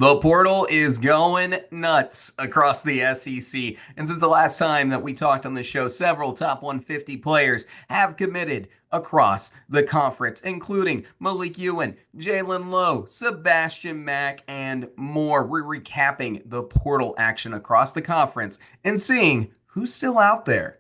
The portal is going nuts across the SEC. And since the last time that we talked on the show, several top 150 players have committed across the conference, including Malique Ewin, Jaland Lowe, Sebastian Mack, and more. We're recapping the portal action across the conference and seeing who's still out there.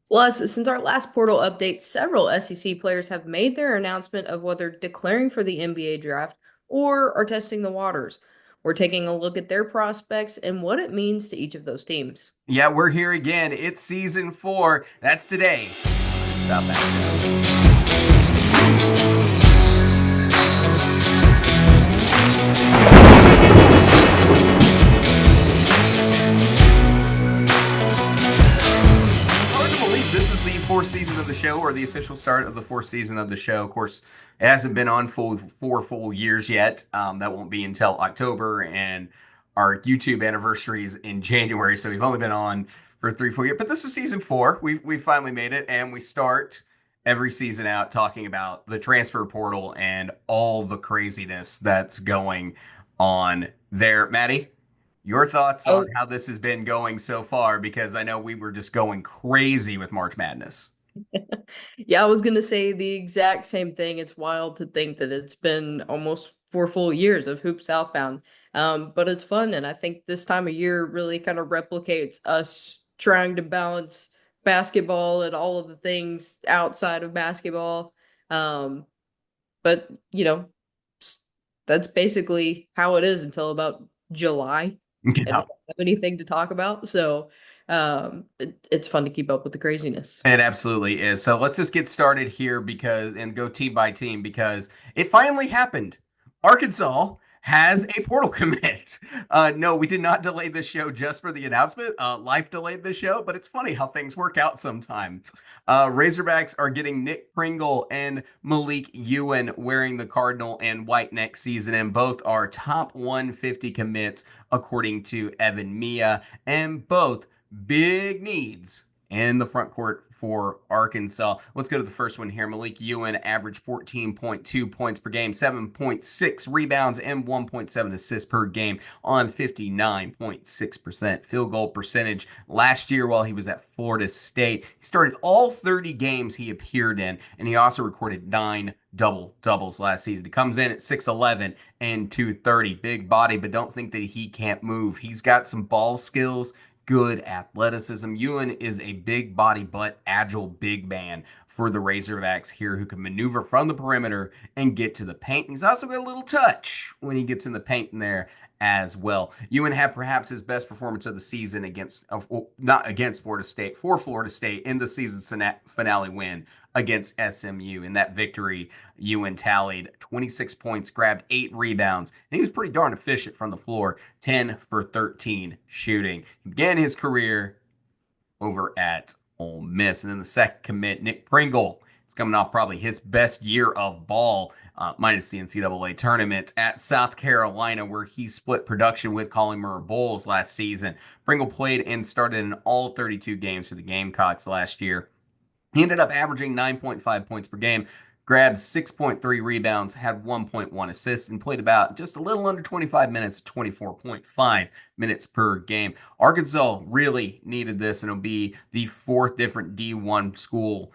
Plus, since our last portal update, several SEC players have made their announcement of whether declaring for the NBA draft or are testing the waters. We're taking a look at their prospects and what it means to each of those teams. Yeah, we're here again. It's season 4. That's today. South Africa. Fourth season of the show, or the official start of the fourth season of the show. Of course, it hasn't been on for 4 full years yet. That won't be until October, and our YouTube anniversary is in January, so we've only been on for 3 full years. But this is season 4. We finally made it, and we start every season out talking about the transfer portal and all the craziness that's going on there. Maddie, your thoughts on Oh, how this has been going so far? Because I know we were just going crazy with March Madness. yeah, I was going to say the exact same thing. It's wild to think that it's been almost 4 full years of Hoop Southbound. But it's fun. And I think this time of year really kind of replicates us trying to balance basketball and all of the things outside of basketball. Um, but, s- that's basically how it is until about July. And we Yeah, don't have anything to talk about. So it's fun to keep up with the craziness. it absolutely is. So let's just get started here and go team by team because it finally happened. Arkansas has a portal commit. No, we did not delay this show just for the announcement. Life delayed the show, but it's funny how things work out sometimes. Razorbacks are getting Nick Pringle and Malique Ewin wearing the Cardinal and white next season, and both are top 150 commits according to Evan Mia, and both big needs in the front court for Arkansas. Let's go to the first one here. Malique Ewin averaged 14.2 points per game, 7.6 rebounds, and 1.7 assists per game on 59.6% field goal percentage last year while he was at Florida State. He started all 30 games he appeared in, and he also recorded 9 double doubles last season. He comes in at 6'11 and 230. Big body, but don't think that he can't move. He's got some ball skills, good athleticism. Ewin is a big body but agile big man for the Razorbacks here who can maneuver from the perimeter and get to the paint. He's also got a little touch when he gets in the paint in there as well. Ewin had perhaps his best performance of the season not against Florida State, for Florida State in the season finale win against SMU. In that victory, Ewin tallied 26 points, grabbed 8 rebounds, and he was pretty darn efficient from the floor, 10 for 13 shooting. He began his career over at Ole Miss. And then the second commit, Nick Pringle. It's coming off probably his best year of ball, minus the NCAA tournament at South Carolina, where he split production with Collin Murray-Boyles last season. Pringle played and started in all 32 games for the Gamecocks last year. He ended up averaging 9.5 points per game, grabbed 6.3 rebounds, had 1.1 assists, and played about just a little under 25 minutes, 24.5 minutes per game. Arkansas really needed this, and it'll be the fourth different D1 school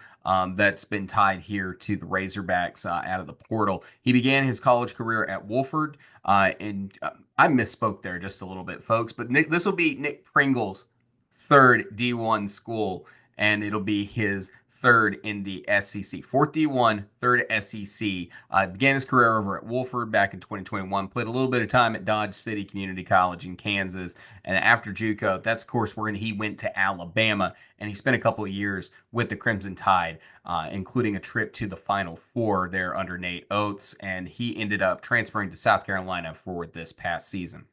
that's been tied here to the Razorbacks out of the portal. He began his college career at Wofford, and I misspoke there just a little bit, folks, but this will be Nick Pringle's third D1 school, and it'll be his third in the SEC. Fourth D1, third SEC. Began his career over at Wofford back in 2021. Played a little bit of time at Dodge City Community College in Kansas. And after JUCO, that's, of course, where he went to Alabama. And he spent a couple of years with the Crimson Tide, including a trip to the Final Four there under Nate Oates. And he ended up transferring to South Carolina for this past season.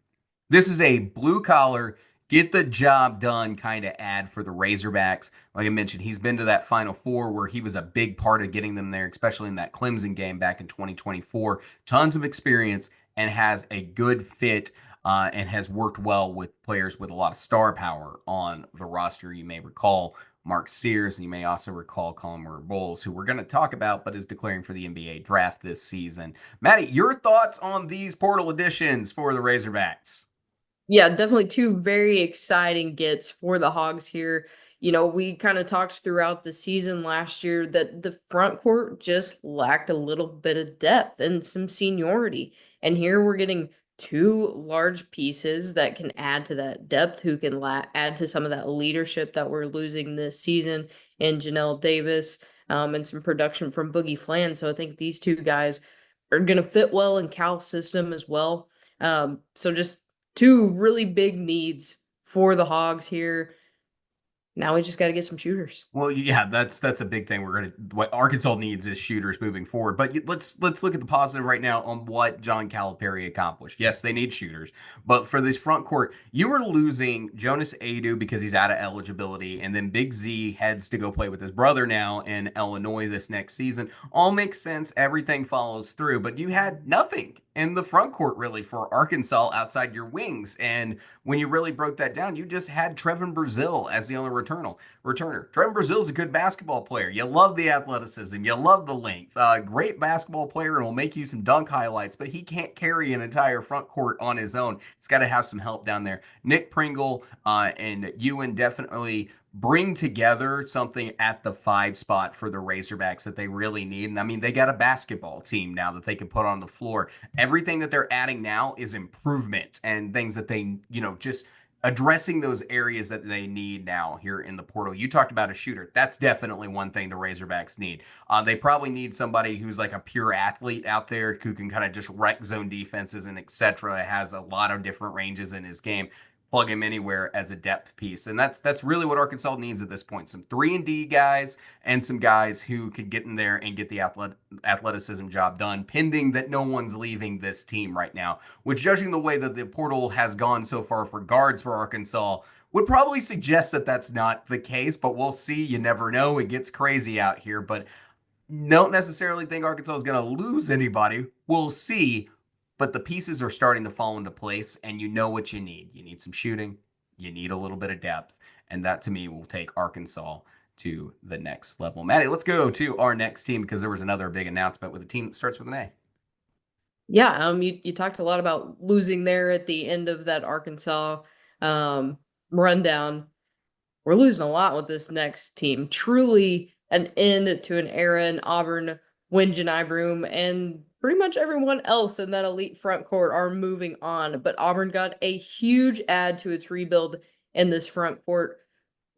This is a blue-collar, get the job done kind of ad for the Razorbacks. Like I mentioned, he's been to that Final Four where he was a big part of getting them there, especially in that Clemson game back in 2024. Tons of experience and has a good fit and has worked well with players with a lot of star power on the roster. You may recall Mark Sears, and you may also recall Collin Murray-Boyles, who we're going to talk about, but is declaring for the NBA draft this season. Maddie, your thoughts on these portal additions for the Razorbacks? Yeah, definitely two very exciting gets for the Hogs here. You know, we kind of talked throughout the season last year that the front court just lacked a little bit of depth and some seniority. And here we're getting two large pieces that can add to that depth, who can add to some of that leadership that we're losing this season in Janelle Davis, and some production from Boogie Fland. So I think these two guys are going to fit well in Cal's system as well. So just two really big needs for the Hogs here. Now we just got to get some shooters. Well, yeah, that's a big thing. What Arkansas needs is shooters moving forward. But let's look at the positive right now on what John Calipari accomplished. Yes, they need shooters, but for this front court, you were losing Jonas Adou because he's out of eligibility, and then Big Z heads to go play with his brother now in Illinois this next season. All makes sense. Everything follows through, but you had nothing in the front court really for Arkansas outside your wings. And when you really broke that down, you just had Trevin Brazile as the only returner. Trevin Brazile is a good basketball player. You love the athleticism. You love the length. Great basketball player and will make you some dunk highlights, but he can't carry an entire front court on his own. He's got to have some help down there. Nick Pringle and Ewin definitely bring together something at the 5 spot for the Razorbacks that they really need. And I mean, they got a basketball team now that they can put on the floor. Everything that they're adding now is improvement and things that they, just addressing those areas that they need now here in the portal. You talked about a shooter. That's definitely one thing the Razorbacks need. They probably need somebody who's like a pure athlete out there who can kind of just wreck zone defenses and etc. Has a lot of different ranges in his game. Plug him anywhere as a depth piece, and that's really what Arkansas needs at this point. Some 3-and-D guys and some guys who could get in there and get the athleticism job done, pending that no one's leaving this team right now. Which, judging the way that the portal has gone so far for guards for Arkansas, would probably suggest that that's not the case. But we'll see. You never know. It gets crazy out here, but don't necessarily think Arkansas is going to lose anybody. We'll see. But the pieces are starting to fall into place, and you know what you need. You need some shooting. You need a little bit of depth. And that, to me, will take Arkansas to the next level. Maddie, let's go to our next team because there was another big announcement with a team that starts with an A. Yeah, you talked a lot about losing there at the end of that Arkansas rundown. We're losing a lot with this next team. Truly an end to an era in Auburn when Janai Broom and pretty much everyone else in that elite front court are moving on. But Auburn got a huge add to its rebuild in this front court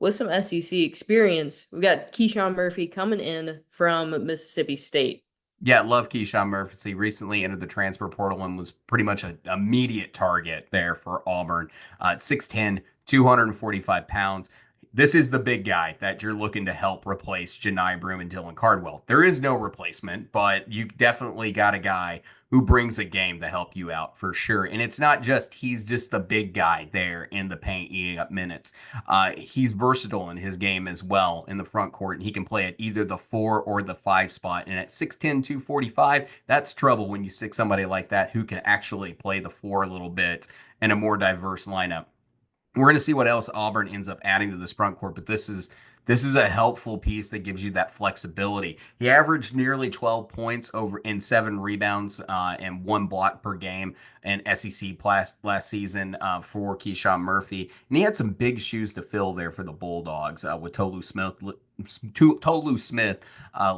with some SEC experience. We've got KeShawn Murphy coming in from Mississippi State. Yeah, love KeShawn Murphy. Recently entered the transfer portal and was pretty much an immediate target there for Auburn. 6'10", 245 pounds. This is the big guy that you're looking to help replace Janai Broom and Dylan Cardwell. There is no replacement, but you definitely got a guy who brings a game to help you out for sure. And it's not just he's just the big guy there in the paint eating up minutes. He's versatile in his game as well in the front court, and he can play at either the 4 or the 5 spot. And at 6'10", 245, that's trouble when you stick somebody like that who can actually play the 4 a little bit in a more diverse lineup. We're going to see what else Auburn ends up adding to this front court, but this is a helpful piece that gives you that flexibility. He averaged nearly 12 points over in 7 rebounds and 1 block per game in SEC last season for KeShawn Murphy, and he had some big shoes to fill there for the Bulldogs with Tolu Smith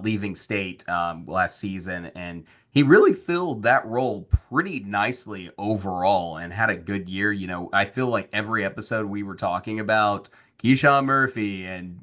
leaving state last season, and he really filled that role pretty nicely overall and had a good year. I feel like every episode we were talking about KeShawn Murphy and,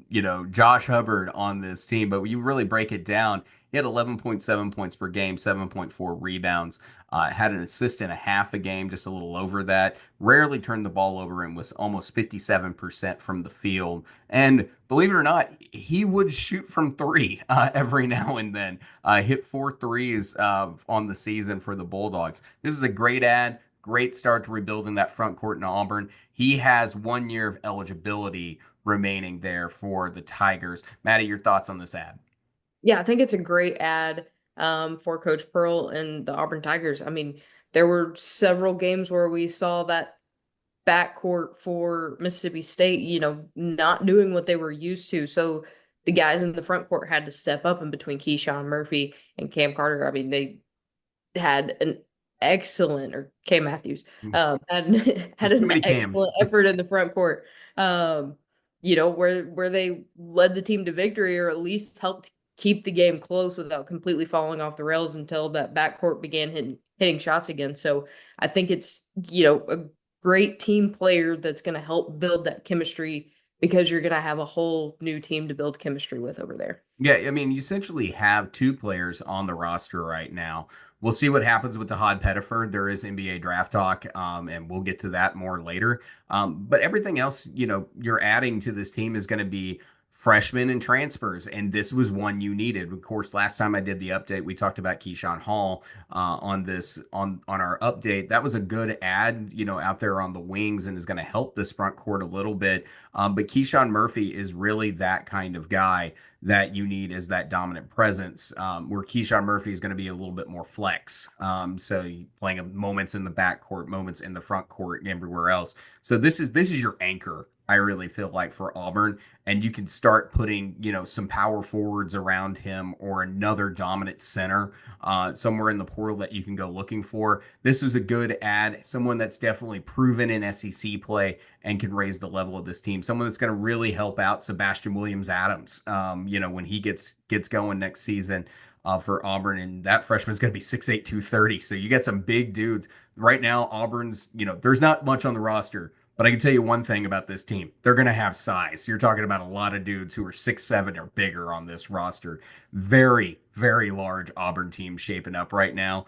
Josh Hubbard on this team, but when you really break it down, he had 11.7 points per game, 7.4 rebounds, had an assist and a half a game, just a little over that. Rarely turned the ball over and was almost 57% from the field. And believe it or not, he would shoot from 3 every now and then. Hit 4 threes on the season for the Bulldogs. This is a great ad. Great start to rebuilding that front court in Auburn. He has 1 year of eligibility remaining there for the Tigers. Maddie, your thoughts on this ad? Yeah, I think it's a great ad for Coach Pearl and the Auburn Tigers. I mean, there were several games where we saw that backcourt for Mississippi State, not doing what they were used to. So the guys in the front court had to step up in between KeShawn Murphy and Cam Carter. I mean, they had an excellent, or Cam Matthews, had had There's too an many cams. excellent effort in the front court. Where they led the team to victory, or at least helped keep the game close without completely falling off the rails until that backcourt began hitting shots again. So I think it's, a great team player that's going to help build that chemistry, because you're going to have a whole new team to build chemistry with over there. Yeah, I mean, you essentially have two players on the roster right now. We'll see what happens with Tahaad Pettiford. There is NBA draft talk, and we'll get to that more later. But everything else, you're adding to this team is going to be freshmen and transfers, and this was one you needed. Of course, last time I did the update, we talked about Keyshawn Hall on this on our update. That was a good ad, out there on the wings, and is going to help this front court a little bit. But KeShawn Murphy is really that kind of guy that you need as that dominant presence, where KeShawn Murphy is going to be a little bit more flex. So playing moments in the backcourt, moments in the front court, and everywhere else. So this is your anchor, I really feel like, for Auburn, and you can start putting some power forwards around him, or another dominant center somewhere in the portal that you can go looking for. This is a good ad, someone that's definitely proven in SEC play and can raise the level of this team. Someone that's going to really help out Sebastian Williams-Adams, when he gets going next season. For Auburn, and that freshman's going to be 6'8", 230. So you get some big dudes. Right now, Auburn's, there's not much on the roster, but I can tell you one thing about this team. They're going to have size. You're talking about a lot of dudes who are 6'7" or bigger on this roster. Very, very large Auburn team shaping up right now,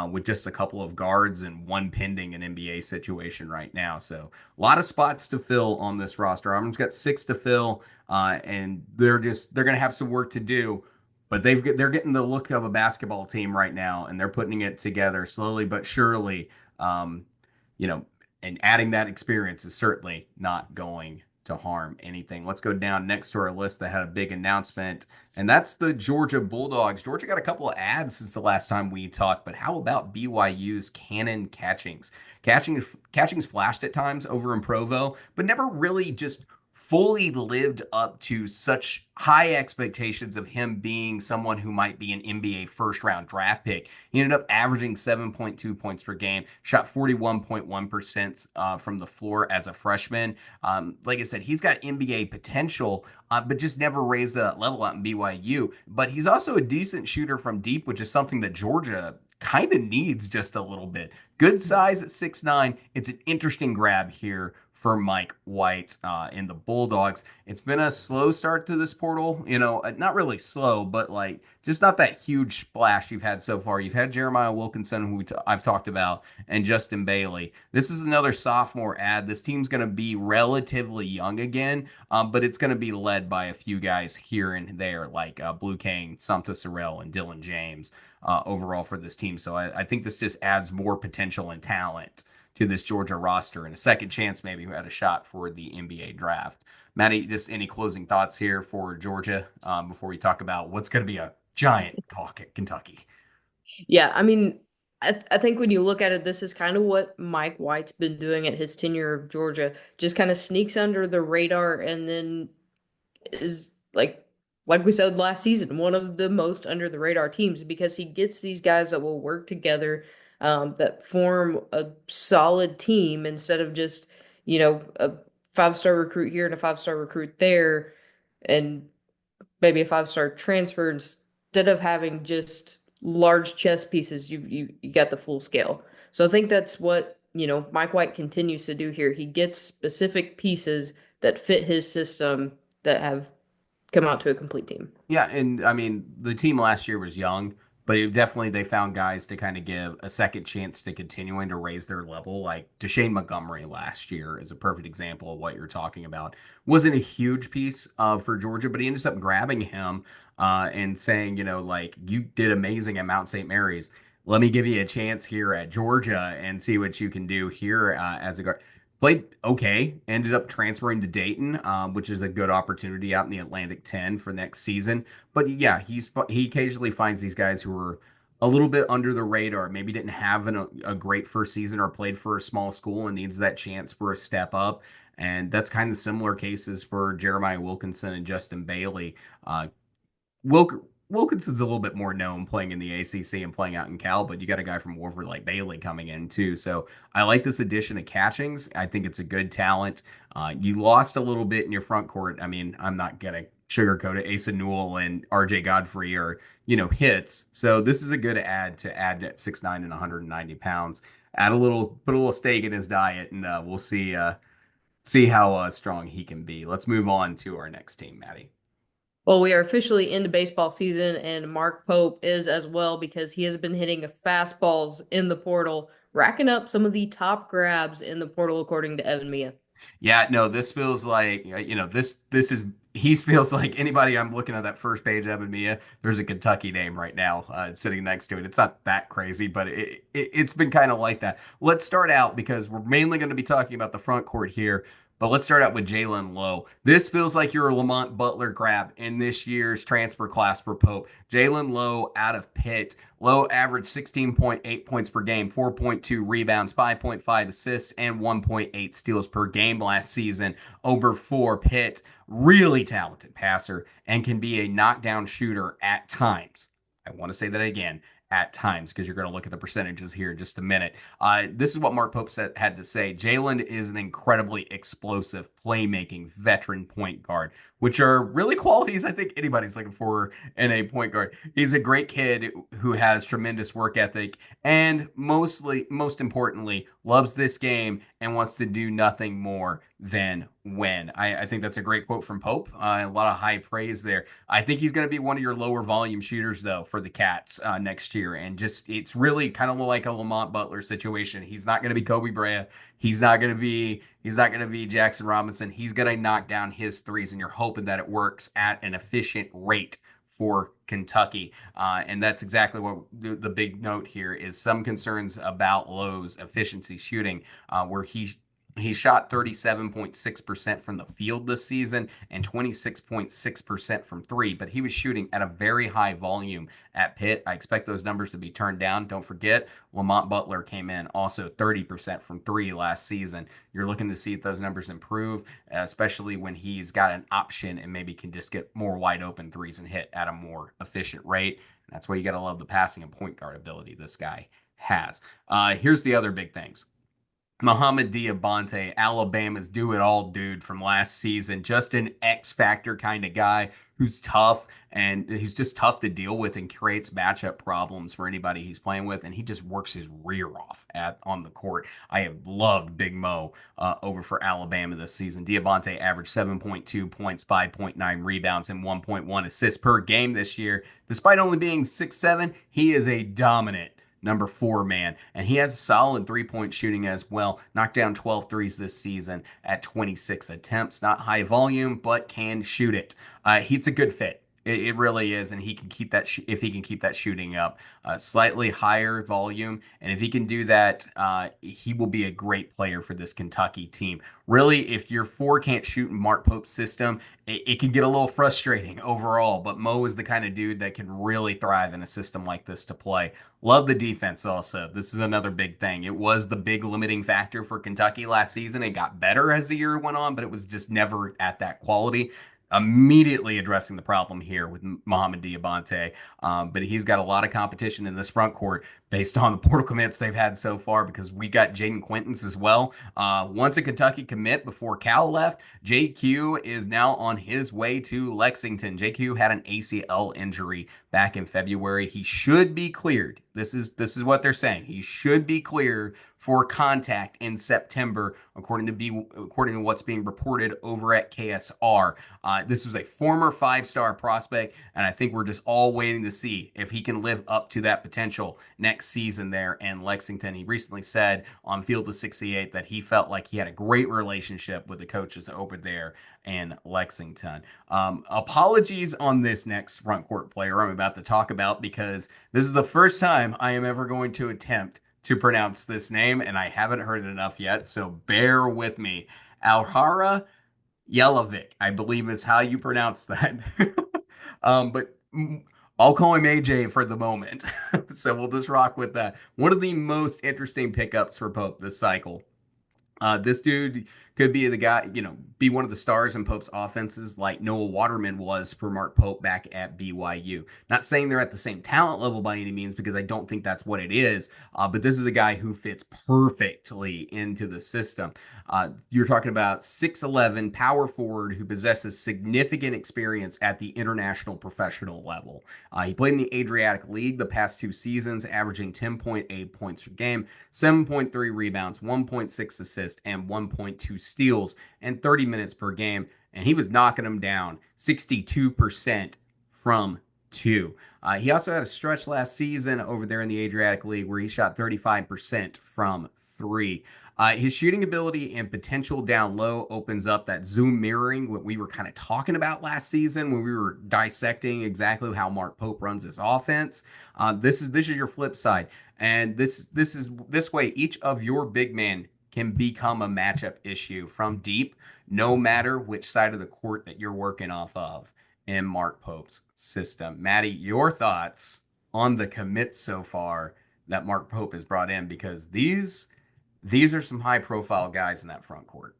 with just a couple of guards and one pending an NBA situation right now. So a lot of spots to fill on this roster. Auburn's got 6 to fill, and they're going to have some work to do. But they're getting the look of a basketball team right now, and they're putting it together slowly but surely. You know, and adding that experience is certainly not going to harm anything. Let's go down next to our list that had a big announcement, and that's the Georgia Bulldogs. Georgia got a couple of ads since the last time we talked, but how about BYU's Cannon Catchings? Catchings flashed at times over in Provo, but never really just fully lived up to such high expectations of him being someone who might be an NBA first round draft pick. He ended up averaging 7.2 points per game, shot 41.1% from the floor as a freshman. Like I said, he's got NBA potential, but just never raised that level out in BYU. But he's also a decent shooter from deep, which is something that Georgia kind of needs just a little bit. Good size at 6'9". It's an interesting grab here for Mike White in the Bulldogs. It's been a slow start to this portal, not really slow, but like just not that huge splash you've had so far. You've had Jeremiah Wilkinson, who I've talked about, and Justin Bailey. This is another sophomore ad. This team's going to be relatively young again, but it's going to be led by a few guys here and there, like Blue Kane, Samto Sorrell, and Dylan James overall for this team. So I think this just adds more potential and talent to this Georgia roster, and a second chance maybe who had a shot for the NBA draft. Maddie, just any closing thoughts here for Georgia before we talk about what's going to be a giant talk at Kentucky? Yeah, I mean, I think when you look at it, this is kind of what Mike White's been doing at his tenure of Georgia. Just kind of sneaks under the radar, and then is like we said last season, one of the most under the radar teams, because he gets these guys that will work together, that form a solid team, instead of just, a 5-star recruit here and a 5-star recruit there, and maybe a 5-star transfer. Instead of having just large chess pieces, you got the full scale. So I think that's what, Mike White continues to do here. He gets specific pieces that fit his system, that have come out to a complete team. Yeah, and I mean, the team last year was young, but they found guys to kind of give a second chance to continuing to raise their level. Like Deshane Montgomery last year is a perfect example of what you're talking about. Wasn't a huge piece for Georgia, but he ended up grabbing him and saying, like, you did amazing at Mount St. Mary's. Let me give you a chance here at Georgia and see what you can do here as a guard. Played okay, ended up transferring to Dayton, which is a good opportunity out in the Atlantic 10 for next season. But yeah, he occasionally finds these guys who are a little bit under the radar, maybe didn't have a great first season or played for a small school and needs that chance for a step up. And that's kind of similar cases for Jeremiah Wilkinson and Justin Bailey. Uh, Wilkinson's a little bit more known playing in the ACC and playing out in Cal, but you got a guy from Wolford like Bailey coming in too. So I like this addition of Catchings. I think it's a good talent. You lost a little bit in your front court. I mean, I'm not gonna sugarcoat it. Asa Newell and RJ Godfrey are, hits. So this is a good add at 6'9" and 190 pounds. Put a little steak in his diet, and we'll see how strong he can be. Let's move on to our next team, Maddie. Well, we are officially into baseball season, and Mark Pope is as well because he has been hitting fastballs in the portal, racking up some of the top grabs in the portal, according to Evan Mia. Yeah, no, this feels like this is he feels like anybody. I'm looking at that first page of Mia. There's a Kentucky name right now sitting next to it. It's not that crazy, but it's been kind of like that. Let's start out because we're mainly going to be talking about the front court here. But let's start out with Jaland Lowe. This feels like your Lamont Butler grab in this year's transfer class for Pope. Jaland Lowe out of Pitt. Lowe averaged 16.8 points per game, 4.2 rebounds, 5.5 assists, and 1.8 steals per game last season over for Pitt. Really talented passer and can be a knockdown shooter at times. I want to say that again, at times, because you're going to look at the percentages here in just a minute. This is what Mark Pope had to say. Jaland is an incredibly explosive, playmaking veteran point guard, which are really qualities I think anybody's looking for in a point guard. He's a great kid who has tremendous work ethic and most importantly, loves this game and wants to do nothing more than win. I think that's a great quote from Pope. A lot of high praise there. I think he's going to be one of your lower volume shooters, though, for the Cats next year. And just it's really kind of like a Lamont Butler situation. He's not going to be Kobe Bryant. He's not going to be Jackson Robinson. He's going to knock down his threes, and you're hoping that it works at an efficient rate for Kentucky. And that's exactly what the big note here is some concerns about Lowe's efficiency shooting, where he shot 37.6% from the field this season and 26.6% from three, but he was shooting at a very high volume at Pitt. I expect those numbers to be turned down. Don't forget, Lamont Butler came in also 30% from three last season. You're looking to see if those numbers improve, especially when he's got an option and maybe can just get more wide open threes and hit at a more efficient rate. And that's why you got to love the passing and point guard ability this guy has. Here's the other big things. Mohamed Diabate, Alabama's do-it-all dude from last season. Just an X-factor kind of guy who's tough and who's just tough to deal with and creates matchup problems for anybody he's playing with. And he just works his rear off on the court. I have loved Big Mo over for Alabama this season. Diabate averaged 7.2 points, 5.9 rebounds, and 1.1 assists per game this year. Despite only being 6'7", he is a dominant number 4 man, and he has solid three-point shooting as well. Knocked down 12 threes this season at 26 attempts. Not high volume, but can shoot it. He's a good fit. It really is, and he can keep that if he can keep that shooting up. Slightly higher volume, and if he can do that, he will be a great player for this Kentucky team. Really, if your 4 can't shoot in Mark Pope's system, it can get a little frustrating overall, but Mo is the kind of dude that can really thrive in a system like this to play. Love the defense also. This is another big thing. It was the big limiting factor for Kentucky last season. It got better as the year went on, but it was just never at that quality. Immediately addressing the problem here with Mohamed Diabate. But he's got a lot of competition in this front court based on the portal commits they've had so far, because we got Jaden Quintons as well. Once a Kentucky commit before Cal left, JQ is now on his way to Lexington. JQ had an ACL injury back in February. He should be cleared. This is what they're saying. He should be cleared for contact in September, according to what's being reported over at KSR. This was a former 5-star prospect, and I think we're just all waiting to see if he can live up to that potential next season there in Lexington. He recently said on Field of 68 that he felt like he had a great relationship with the coaches over there in Lexington. Apologies on this next front court player I'm about to talk about, because this is the first time I am ever going to attempt to pronounce this name, and I haven't heard it enough yet, so bear with me. Alhara Yelovic, I believe is how you pronounce that. But I'll call him AJ for the moment. So we'll just rock with that. One of the most interesting pickups for Pope this cycle. This dude could be the guy, be one of the stars in Pope's offenses like Noah Waterman was for Mark Pope back at BYU. Not saying they're at the same talent level by any means, because I don't think that's what it is. But this is a guy who fits perfectly into the system. You're talking about 6'11 power forward who possesses significant experience at the international professional level. He played in the Adriatic League the past 2 seasons, averaging 10.8 points per game, 7.3 rebounds, 1.6 assists, and 1.2 steals in 30 minutes per game. And he was knocking them down 62% from two. He also had a stretch last season over there in the Adriatic League where he shot 35% from three. His shooting ability and potential down low opens up that zoom mirroring, what we were kind of talking about last season when we were dissecting exactly how Mark Pope runs his offense. This is your flip side, and this way each of your big men can become a matchup issue from deep, no matter which side of the court that you're working off of in Mark Pope's system. Maddie, your thoughts on the commits so far that Mark Pope has brought in, because these are some high profile guys in that front court.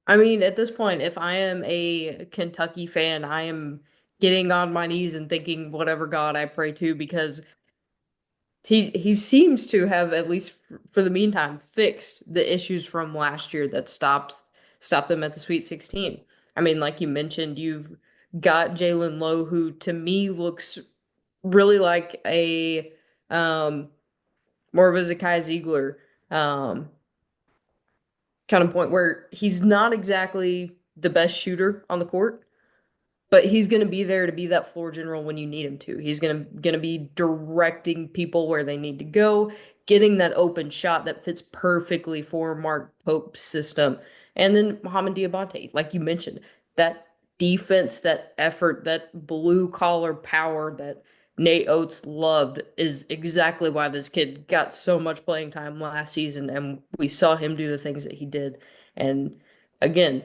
I mean, at this point, if I am a Kentucky fan, I am getting on my knees and thinking whatever God I pray to, because he seems to have, at least for the meantime, fixed the issues from last year that stopped them at the Sweet 16. I mean, like you mentioned, you've got Jaland Lowe, who to me looks really like a more of a Zakai Ziegler kind of point, where he's not exactly the best shooter on the court, but he's going to be there to be that floor general when you need him to. He's going to be directing people where they need to go, getting that open shot that fits perfectly for Mark Pope's system. And then Mohamed Diabate, like you mentioned, that defense, that effort, that blue collar power that Nate Oates loved is exactly why this kid got so much playing time last season, and we saw him do the things that he did. And again,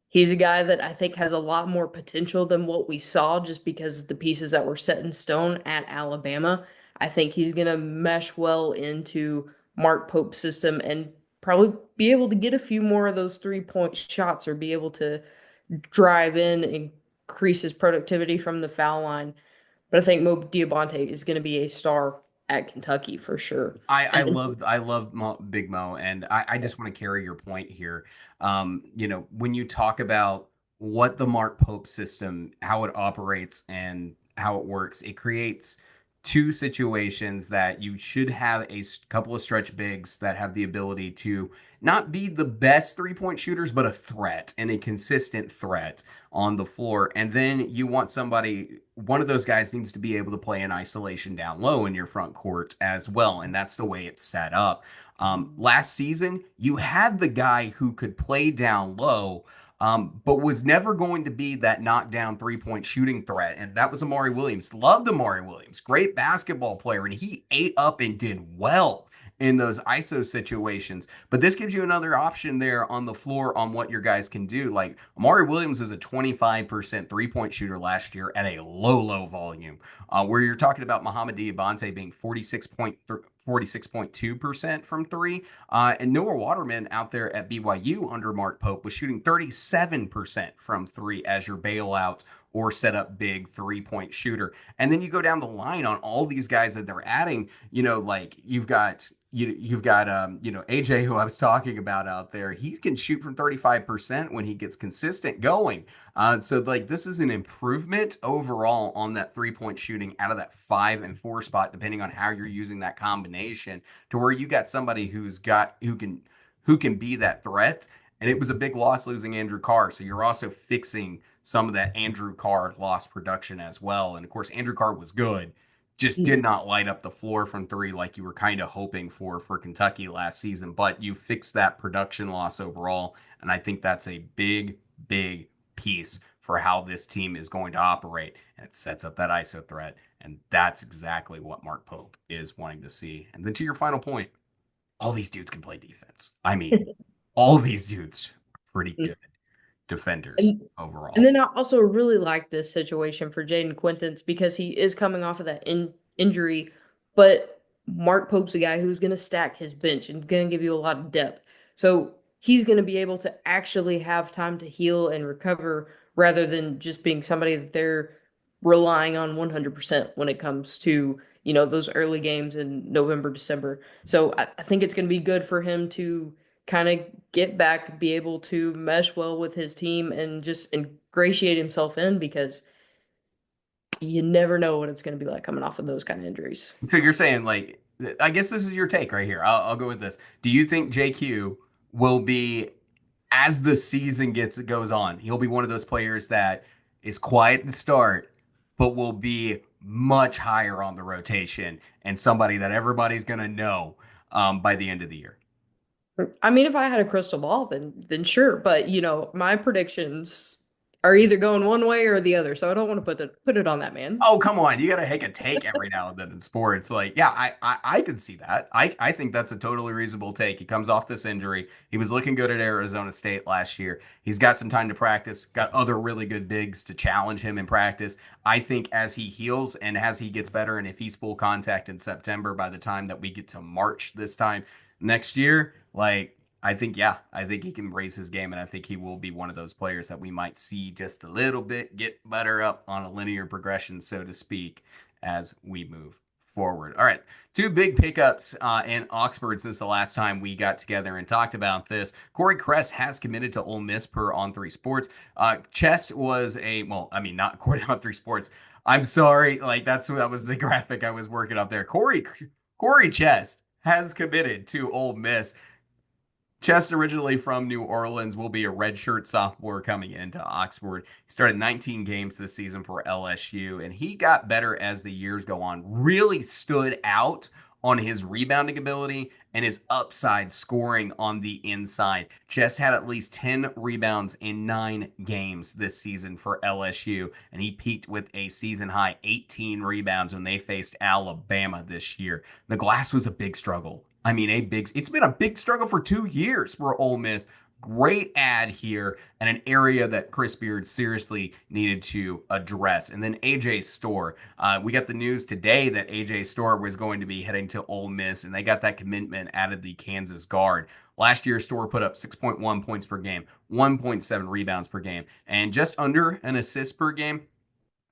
he's a guy that I think has a lot more potential than what we saw, just because the pieces that were set in stone at Alabama. I think he's going to mesh well into Mark Pope's system and probably be able to get a few more of those 3-point shots, or be able to drive in and increase his productivity from the foul line. But I think Mo Diabate is going to be a star at Kentucky for sure. I And then, love Big Mo, and I just want to carry your point here. When you talk about what the Mark Pope system, how it operates and how it works, it creates two situations that you should have a couple of stretch bigs that have the ability to not be the best 3-point shooters, but a threat and a consistent threat on the floor. And then you want somebody, one of those guys needs to be able to play in isolation down low in your front court as well. And that's the way it's set up. Last season, you had the guy who could play down low, but was never going to be that knockdown 3-point shooting threat. And that was Amari Williams. Loved Amari Williams. Great basketball player. And he ate up and did well in those ISO situations. But this gives you another option there on the floor on what your guys can do. Like Amari Williams is a 25% 3-point shooter last year at a low volume, where you're talking about Mohamed Diabate being 46.2% from three. And Noah Waterman out there at BYU under Mark Pope was shooting 37% from three as your bailout or set up big 3-point shooter. And then you go down the line on all these guys that they're adding, like you've got AJ, who I was talking about out there. He can shoot from 35% when he gets consistent going. So like this is an improvement overall on that 3-point shooting out of that 5 and 4 spot, depending on how you're using that combination, to where you got somebody who can be that threat. And it was a big loss losing Andrew Carr. So you're also fixing some of that Andrew Carr lost production as well. And of course, Andrew Carr was good, just did not light up the floor from three like you were kind of hoping for Kentucky last season. But you fixed that production loss overall. And I think that's a big piece for how this team is going to operate. And it sets up that ISO threat. And that's exactly what Mark Pope is wanting to see. And then to your final point, all these dudes can play defense. I mean, all these dudes are pretty good. defenders And and overall. then I also really like this situation for Jaden Quintance because he is coming off of that injury, but Mark Pope's a guy who's going to stack his bench and going to give you a lot of depth. So he's going to be able to actually have time to heal and recover rather than just being somebody that they're relying on 100% when it comes to, those early games in November, December. So I think it's going to be good for him to kind of get back, be able to mesh well with his team and just ingratiate himself in because you never know what it's going to be like coming off of those kind of injuries. So you're saying like, I guess this is your take right here. I'll go with this. Do you think JQ will be, as the season goes on, he'll be one of those players that is quiet to start, but will be much higher on the rotation and somebody that everybody's gonna know by the end of the year? I mean, if I had a crystal ball, then sure, but my predictions are either going one way or the other, so I don't want to put it on that man. Oh, come on. You got to take a take every now and then in sports. Like, yeah, I can see that. I think that's a totally reasonable take. He comes off this injury. He was looking good at Arizona State last year. He's got some time to practice, got other really good bigs to challenge him in practice. I think as he heals and as he gets better, and if he's full contact in September, by the time that we get to March this time next year, like, I think he can raise his game, and I think he will be one of those players that we might see just a little bit get better up on a linear progression, so to speak, as we move forward. All right, two big pickups in Oxford since the last time we got together and talked about this. Corey Kress has committed to Ole Miss per On Three Sports. Chest was not according to On Three Sports. I'm sorry, like that was the graphic I was working up there. Corey Chest has committed to Ole Miss. Chest, originally from New Orleans, will be a redshirt sophomore coming into Oxford. He started 19 games this season for LSU, and he got better as the years go on. Really stood out on his rebounding ability and his upside scoring on the inside. Chest had at least 10 rebounds in 9 games this season for LSU, and he peaked with a season high 18 rebounds when they faced Alabama this year. The glass was a big struggle. I mean, it's been a big struggle for 2 years for Ole Miss. Great ad here and an area that Chris Beard seriously needed to address. And then AJ Storr. We got the news today that AJ Storr was going to be heading to Ole Miss, and they got that commitment out of the Kansas guard. Last year, Storr put up 6.1 points per game, 1.7 rebounds per game, and just under an assist per game.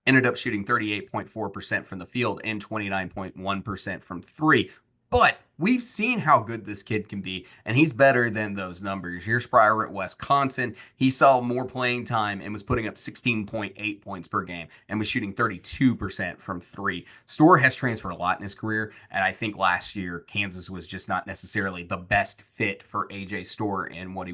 Ended up shooting 38.4% from the field and 29.1% from three. But we've seen how good this kid can be, and he's better than those numbers. Years prior at Wisconsin, he saw more playing time and was putting up 16.8 points per game and was shooting 32% from three. Storr has transferred a lot in his career, and I think last year Kansas was just not necessarily the best fit for AJ Storr and what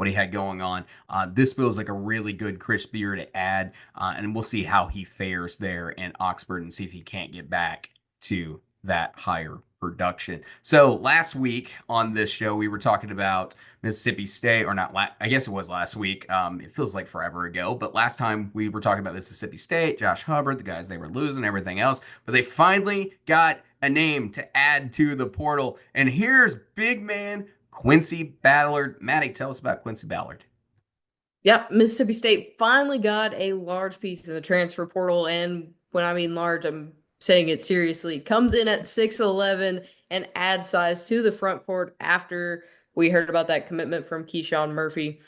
he had going on. This feels like a really good Chris Beard ad, and we'll see how he fares there in Oxford and see if he can't get back to that higher production. So last week on this show, we were talking about Mississippi State, or not, I guess it was last week. It feels like forever ago, but last time we were talking about Mississippi State, Josh Hubbard, the guys they were losing, everything else, but they finally got a name to add to the portal. And here's big man Quincy Ballard. Maddie, tell us about Quincy Ballard. Yep, Mississippi State finally got a large piece in the transfer portal, and when I mean large, I'm saying it seriously. Comes in at 6'11" and adds size to the front court after we heard about that commitment from KeShawn Murphy.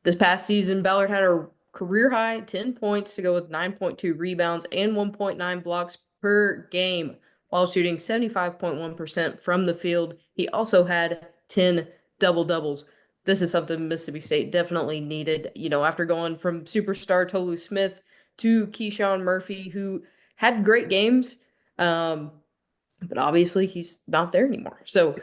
This past season, Ballard had a career high 10 points to go with 9.2 rebounds and 1.9 blocks per game while shooting 75.1% from the field. He also had 10 double doubles. This is something Mississippi State definitely needed, after going from superstar Tolu Smith to KeShawn Murphy, who had great games, but obviously he's not there anymore. So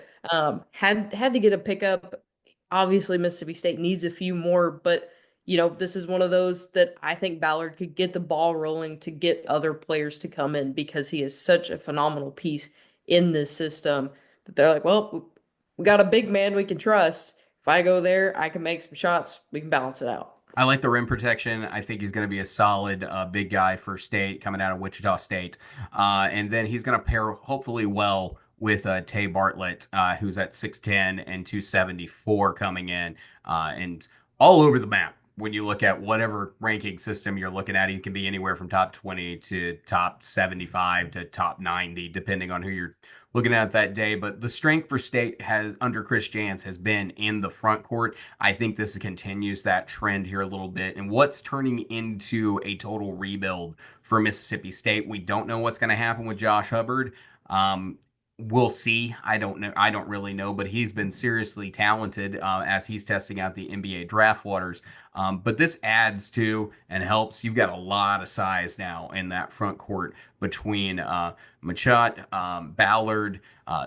had to get a pickup. Obviously, Mississippi State needs a few more, but this is one of those that I think Ballard could get the ball rolling to get other players to come in because he is such a phenomenal piece in this system that they're like, well, we got a big man we can trust. If I go there, I can make some shots. We can balance it out. I like the rim protection. I think he's going to be a solid big guy for State coming out of Wichita State. And then he's going to pair hopefully well with Tay Bartlett, who's at 6'10 and 274 coming in and all over the map. when you look at whatever ranking system you're looking at, he can be anywhere from top 20 to top 75 to top 90, depending on who you're looking at that day. But the strength for State has under Chris Jans has been in the front court. I think this continues that trend here a little bit. And what's turning into a total rebuild for Mississippi State, we don't know what's going to happen with Josh Hubbard. We'll see. I don't know. I don't really know, but he's been seriously talented as he's testing out the NBA draft waters. But this adds to and helps. You've got a lot of size now in that front court between Machat, Ballard,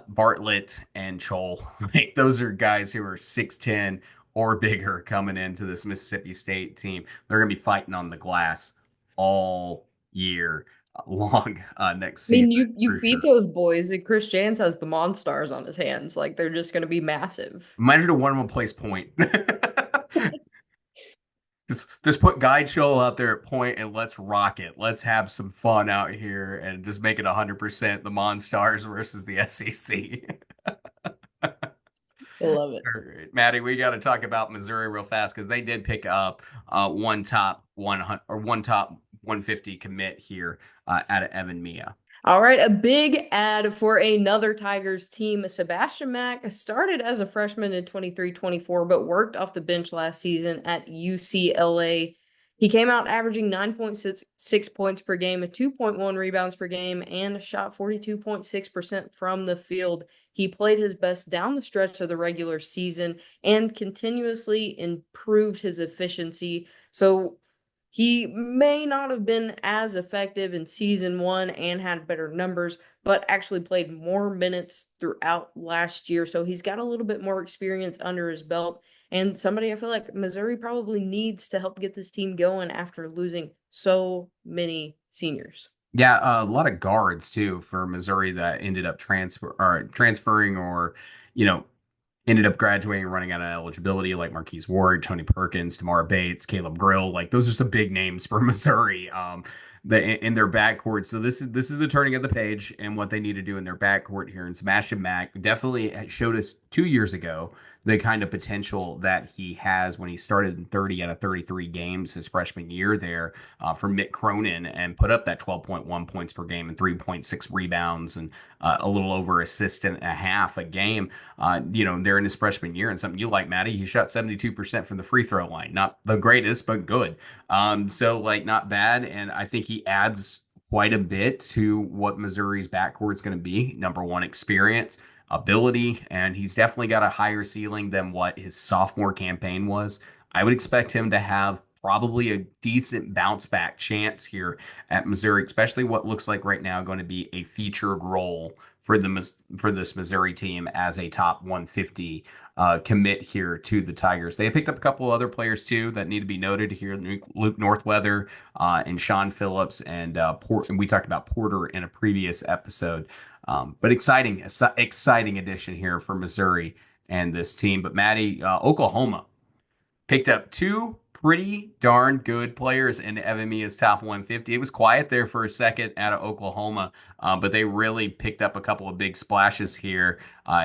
Bartlett, and Chol. Like, those are guys who are 6'10" or bigger coming into this Mississippi State team. They're going to be fighting on the glass all year long next I mean, season you for feed sure. those boys, and Chris Jans has the Monstars on his hands. Like, they're just going to be massive. Imagine if one of them plays point. Just put Guy Chol out there at point and let's rock it. Let's have some fun out here and just make it 100% the Monstars versus the SEC. I love it. All right, Maddie, we got to talk about Missouri real fast because they did pick up one top 100 or one top 150 commit here out of Evan Mia. All right, a big ad for another Tigers team. Sebastian Mack started as a freshman in 23-24, but worked off the bench last season at UCLA. He came out averaging 9.6 points per game, 2.1 rebounds per game, and shot 42.6% from the field. He played his best down the stretch of the regular season and continuously improved his efficiency. So he may not have been as effective in season one and had better numbers, but actually played more minutes throughout last year. So he's got a little bit more experience under his belt, and somebody I feel like Missouri probably needs to help get this team going after losing so many seniors. Yeah, a lot of guards too for Missouri that ended up transferring or, you know, ended up graduating and running out of eligibility, like Marquise Ward, Tony Perkins, Tamara Bates, Caleb Grill. Like, those are some big names for Missouri. In their backcourt. So this is the turning of the page and what they need to do in their backcourt here. And Sebastian Mack definitely showed us 2 years ago the kind of potential that he has when he started in 30 out of 33 games his freshman year there for Mick Cronin and put up that 12.1 points per game and 3.6 rebounds and a little over assist and a half a game. They're in his freshman year, and something you like, Maddie, he shot 72% from the free throw line. Not the greatest, but good. So like not bad. And I think he adds quite a bit to what Missouri's backcourt is going to be. Number one, experience, ability, and he's definitely got a higher ceiling than what his sophomore campaign was. I would expect him to have probably a decent bounce back chance here at Missouri, especially what looks like right now going to be a featured role for this Missouri team as a top 150 commit here to the Tigers. They picked up a couple other players too that need to be noted here: Luke Northweather and Sean Phillips, and we talked about Porter in a previous episode. But exciting addition here for Missouri and this team. But Maddie, Oklahoma picked up two pretty darn good players in Evan Mia's top 150. It was quiet there for a second out of Oklahoma, but they really picked up a couple of big splashes here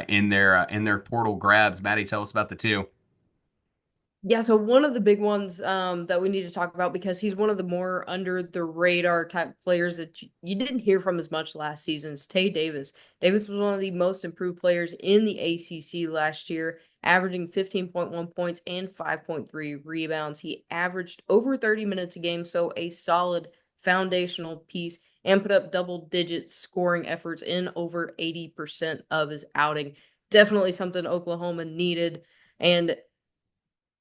in their portal grabs. Maddie, tell us about the two. Yeah, so one of the big ones that we need to talk about, because he's one of the more under the radar type players that you didn't hear from as much last season, is Tay Davis. Davis was one of the most improved players in the ACC last year, averaging 15.1 points and 5.3 rebounds. He averaged over 30 minutes a game, so a solid foundational piece, and put up double-digit scoring efforts in over 80% of his outing. Definitely something Oklahoma needed, and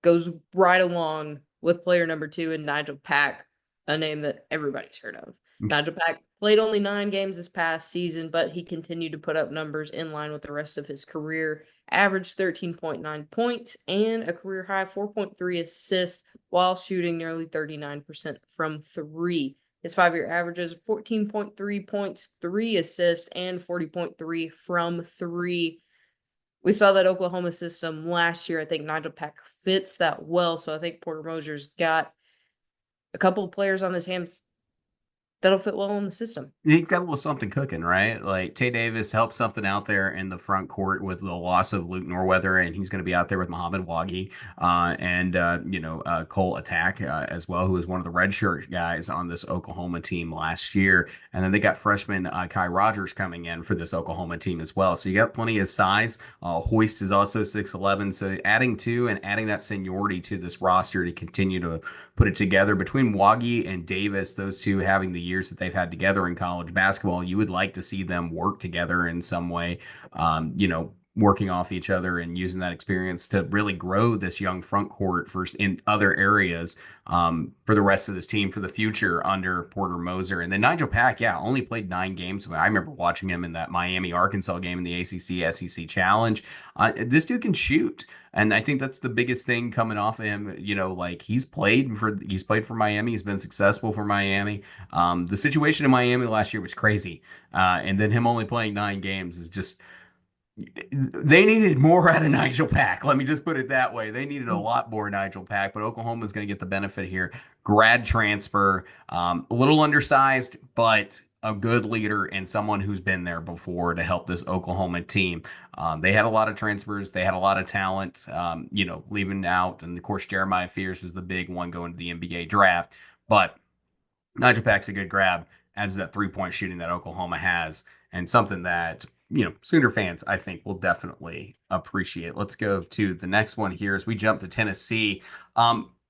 goes right along with player number 2 in Nigel Pack, a name that everybody's heard of. Nigel Pack played only 9 games this past season, but he continued to put up numbers in line with the rest of his career. Averaged 13.9 points and a career high 4.3 assists while shooting nearly 39% from 3. His 5-year averages 14.3 points, 3 assists, and 40.3 from 3. We saw that Oklahoma system last year. I think Nigel Pack fits that well. So I think Porter Mosier's got a couple of players on his hands that'll fit well in the system. He's got a little something cooking, right? Like Tay Davis helped something out there in the front court with the loss of Luke Norweather, and he's going to be out there with Muhammad Wagi and Cole Attack as well, who was one of the redshirt guys on this Oklahoma team last year. And then they got freshman Kai Rogers coming in for this Oklahoma team as well. So you got plenty of size. Hoist is also 6'11", so adding two and adding that seniority to this roster to continue to put it together between Wagi and Davis, those two having the years that they've had together in college basketball, you would like to see them work together in some way, working off each other and using that experience to really grow this young front court for in other areas for the rest of this team for the future under Porter Moser. And then Nigel Pack, yeah, only played 9 games. I remember watching him in that Miami Arkansas game in the ACC SEC Challenge. This dude can shoot. And I think that's the biggest thing coming off of him. Like he's played for Miami. He's been successful for Miami. The situation in Miami last year was crazy. And then him only playing 9 games is just, they needed more out of Nigel Pack. Let me just put it that way. They needed a lot more Nigel Pack, but Oklahoma's going to get the benefit here. Grad transfer, a little undersized, but a good leader and someone who's been there before to help this Oklahoma team. They had a lot of transfers. They had a lot of talent, leaving out. And of course, Jeremiah Fierce is the big one going to the NBA draft. But Nigel Pack's a good grab, as that 3-point shooting that Oklahoma has, and something that Sooner fans, I think, will definitely appreciate. Let's go to the next one here as we jump to Tennessee.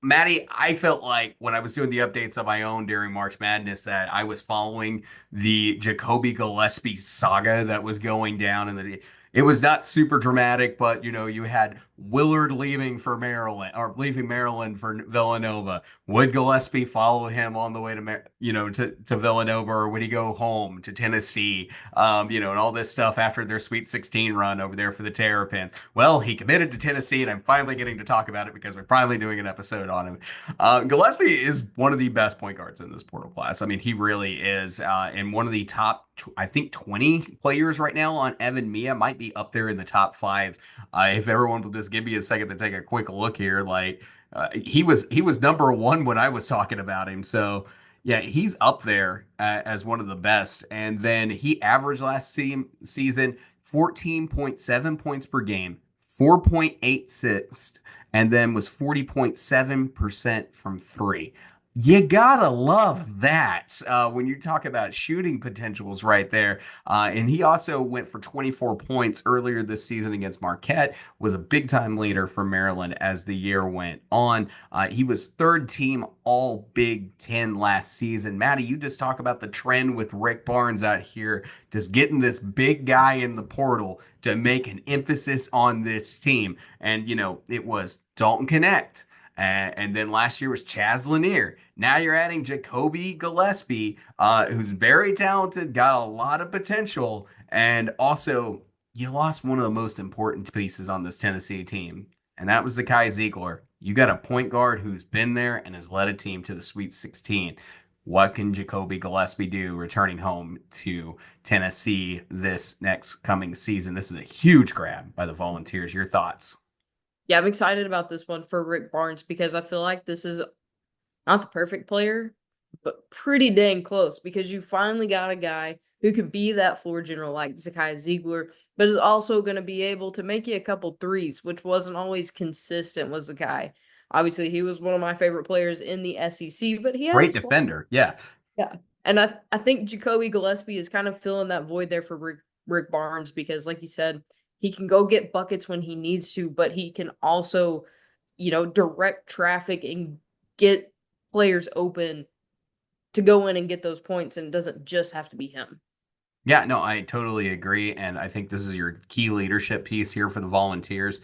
Maddie, I felt like when I was doing the updates on my own during March Madness that I was following the Jacoby Gillespie saga that was going down, and it was not super dramatic, but you had Willard leaving for Maryland or leaving Maryland for Villanova. Would Gillespie follow him on the way to Villanova, or would he go home to Tennessee? And all this stuff after their Sweet 16 run over there for the Terrapins. Well, he committed to Tennessee, and I'm finally getting to talk about it because we're finally doing an episode on him. Gillespie is one of the best point guards in this portal class. I mean, he really is, and one of the top, I think, 20 players right now on Evan Mia, might be up there in the top 5. If everyone will just give me a second to take a quick look here, he was number 1 when I was talking about him. So yeah, he's up there as one of the best. And then he averaged season 14.7 points per game, 4.86, and then was 40.7% from 3. You gotta love that when you talk about shooting potentials right there. And he also went for 24 points earlier this season against Marquette, was a big time leader for Maryland as the year went on. He was 3rd team all Big Ten last season. Maddie, you just talk about the trend with Rick Barnes out here, just getting this big guy in the portal to make an emphasis on this team. And, it was Dalton Connect. And then last year was Chaz Lanier. Now you're adding Jacoby Gillespie, who's very talented, got a lot of potential, and also you lost one of the most important pieces on this Tennessee team, and that was Zakai Ziegler. You got a point guard who's been there and has led a team to the Sweet 16. What can Jacoby Gillespie do returning home to Tennessee this next coming season? This is a huge grab by the Volunteers. Your thoughts? Yeah, I'm excited about this one for Rick Barnes because I feel like this is not the perfect player, but pretty dang close because you finally got a guy who can be that floor general like Zakai Ziegler, but is also going to be able to make you a couple threes, which wasn't always consistent with Zakai. Obviously, he was one of my favorite players in the SEC, but he had Great his flaws. defender. Yeah. Yeah. And I think Jacoby Gillespie is kind of filling that void there for Rick Barnes because, like you said, he can go get buckets when he needs to, but he can also, direct traffic and get players open to go in and get those points, and it doesn't just have to be him. Yeah, no, I totally agree, and I think this is your key leadership piece here for the Volunteers.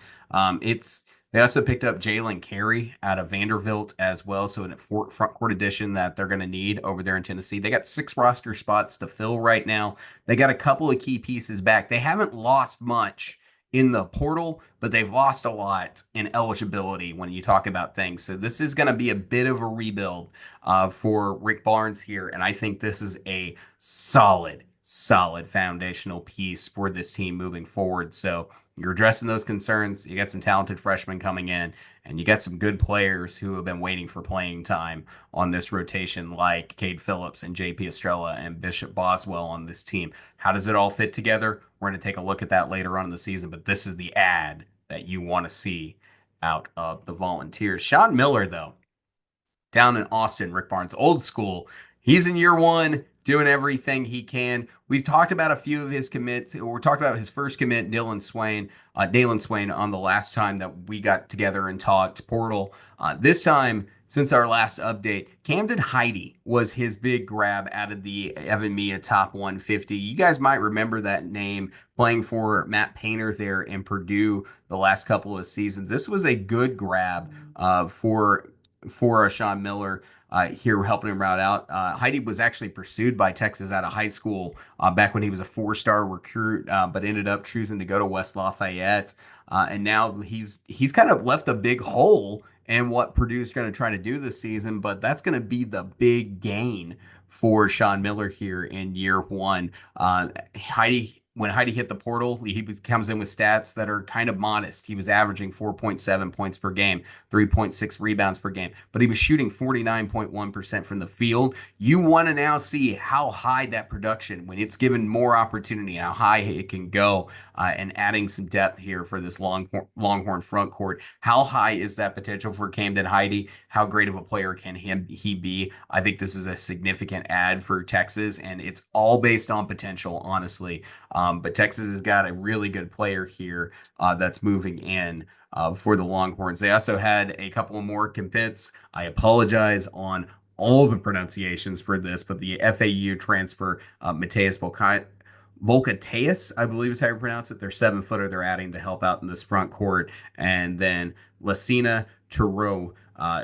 They also picked up Jalen Carey out of Vanderbilt as well, so in a front court addition that they're going to need over there in Tennessee. They got 6 roster spots to fill right now. They got a couple of key pieces back. They haven't lost much in the portal, but they've lost a lot in eligibility when you talk about things. So this is going to be a bit of a rebuild for Rick Barnes here, and I think this is a solid foundational piece for this team moving forward. So You're addressing those concerns. You got some talented freshmen coming in, and you got some good players who have been waiting for playing time on this rotation, like Cade Phillips and JP Estrella and Bishop Boswell on this team. How does it all fit together? We're going to take a look at that later on in the season, but this is the ad that you want to see out of the Volunteers. Sean Miller, though, down in Austin, Rick Barnes, old school. He's in year one, doing everything he can. We've talked about a few of his commits. We talked about his first commit, Dalen Swain, on the last time that we got together and talked portal. This time, since our last update, Camden Heide was his big grab out of the Evan Mia top 150. You guys might remember that name, playing for Matt Painter there in Purdue the last couple of seasons. This was a good grab for Sean Miller here helping him route out. Heide was actually pursued by Texas out of high school back when he was a four-star recruit, but ended up choosing to go to West Lafayette. And now he's kind of left a big hole in what Purdue's going to try to do this season, but that's going to be the big gain for Sean Miller here in year one. When Heide hit the portal, he comes in with stats that are kind of modest. He was averaging 4.7 points per game, 3.6 rebounds per game, but he was shooting 49.1% from the field. You want to now see how high that production, when it's given more opportunity, how high it can go, and adding some depth here for this Longhorn front court. How high is that potential for Camden Heide? How great of a player can he be? I think this is a significant add for Texas, and it's all based on potential, honestly. But Texas has got a really good player here that's moving in for the Longhorns. They also had a couple of more commits. I apologize on all the pronunciations for this, but the FAU transfer, Mateus Volkateus, I believe is how you pronounce it. They're 7-footer they're adding to help out in this front court. And then Lacina Turo,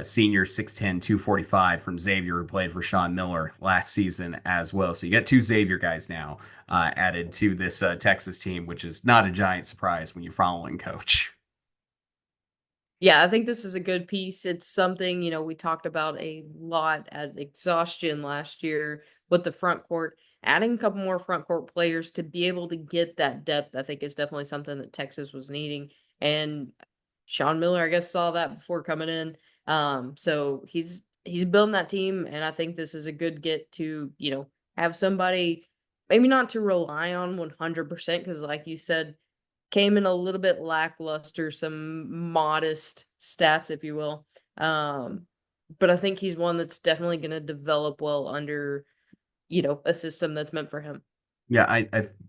senior 6'10", 245 from Xavier, who played for Sean Miller last season as well. So you got two Xavier guys now added to this Texas team, which is not a giant surprise when you're following coach. Yeah, I think this is a good piece. It's something, we talked about a lot at exhaustion last year with the front court. Adding a couple more front court players to be able to get that depth, I think is definitely something that Texas was needing. And Sean Miller, I guess, saw that before coming in. So he's building that team, and I think this is a good get to, have somebody maybe not to rely on 100%, because like you said, came in a little bit lackluster, some modest stats, if you will. But I think he's one that's definitely going to develop well under, a system that's meant for him. Yeah,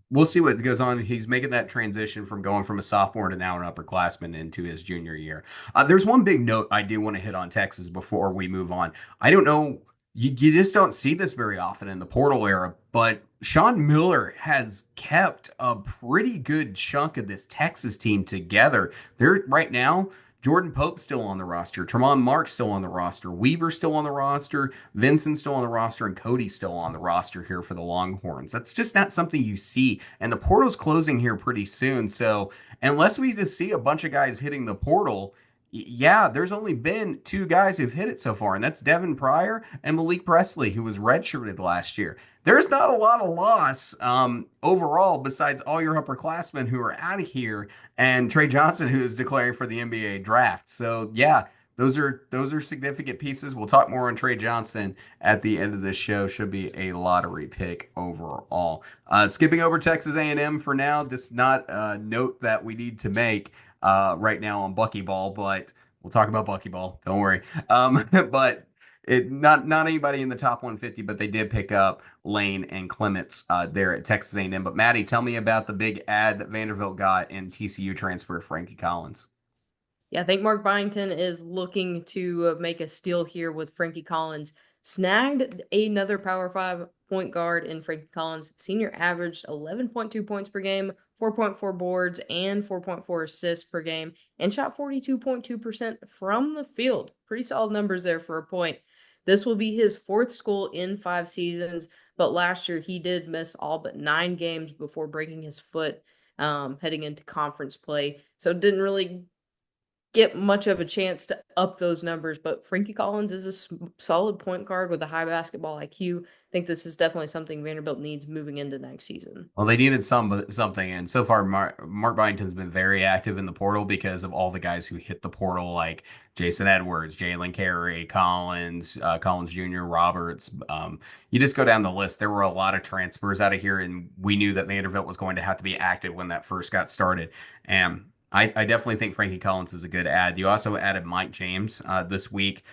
we'll see what goes on. He's making that transition from going from a sophomore to now an upperclassman into his junior year. There's one big note I do want to hit on Texas before we move on. I don't know, you just don't see this very often in the portal era, but Sean Miller has kept a pretty good chunk of this Texas team together. They're right now. Jordan Pope's still on the roster. Tremont Mark's still on the roster. Weaver's still on the roster. Vincent's still on the roster. And Cody's still on the roster here for the Longhorns. That's just not something you see. And the portal's closing here pretty soon. So unless we just see a bunch of guys hitting the portal, yeah, there's only been two guys who've hit it so far, and that's Devin Pryor and Malik Presley, who was redshirted last year. There's not a lot of loss overall, besides all your upperclassmen who are out of here, and Tre Johnson, who is declaring for the NBA draft. So yeah, those are significant pieces. We'll talk more on Tre Johnson at the end of this show. Should be a lottery pick overall. Skipping over Texas A&M for now. Just not a note that we need to make right now on Buckyball, but we'll talk about Buckyball. Don't worry. But it not anybody in the top 150, but they did pick up Lane and Clements there at Texas A&M. But Maddie, tell me about the big ad that Vanderbilt got in TCU transfer Frankie Collins. Yeah, I think Mark Byington is looking to make a steal here with Frankie Collins. Snagged another Power 5 point guard in Frankie Collins. Senior averaged 11.2 points per game, 4.4 boards, and 4.4 assists per game, and shot 42.2% from the field. Pretty solid numbers there for a point. This will be his fourth school in 5 seasons, but last year he did miss all but 9 games before breaking his foot heading into conference play. So didn't really get much of a chance to up those numbers. But Frankie Collins is a solid point guard with a high basketball IQ. I think this is definitely something Vanderbilt needs moving into next season. Well, they needed something, and so far, Mark Byington's been very active in the portal because of all the guys who hit the portal, like Jason Edwards, Jalen Carey, Collins Jr., Roberts. You just go down the list. There were a lot of transfers out of here, and we knew that Vanderbilt was going to have to be active when that first got started. And I definitely think Frankie Collins is a good add. You also added Mike James this week.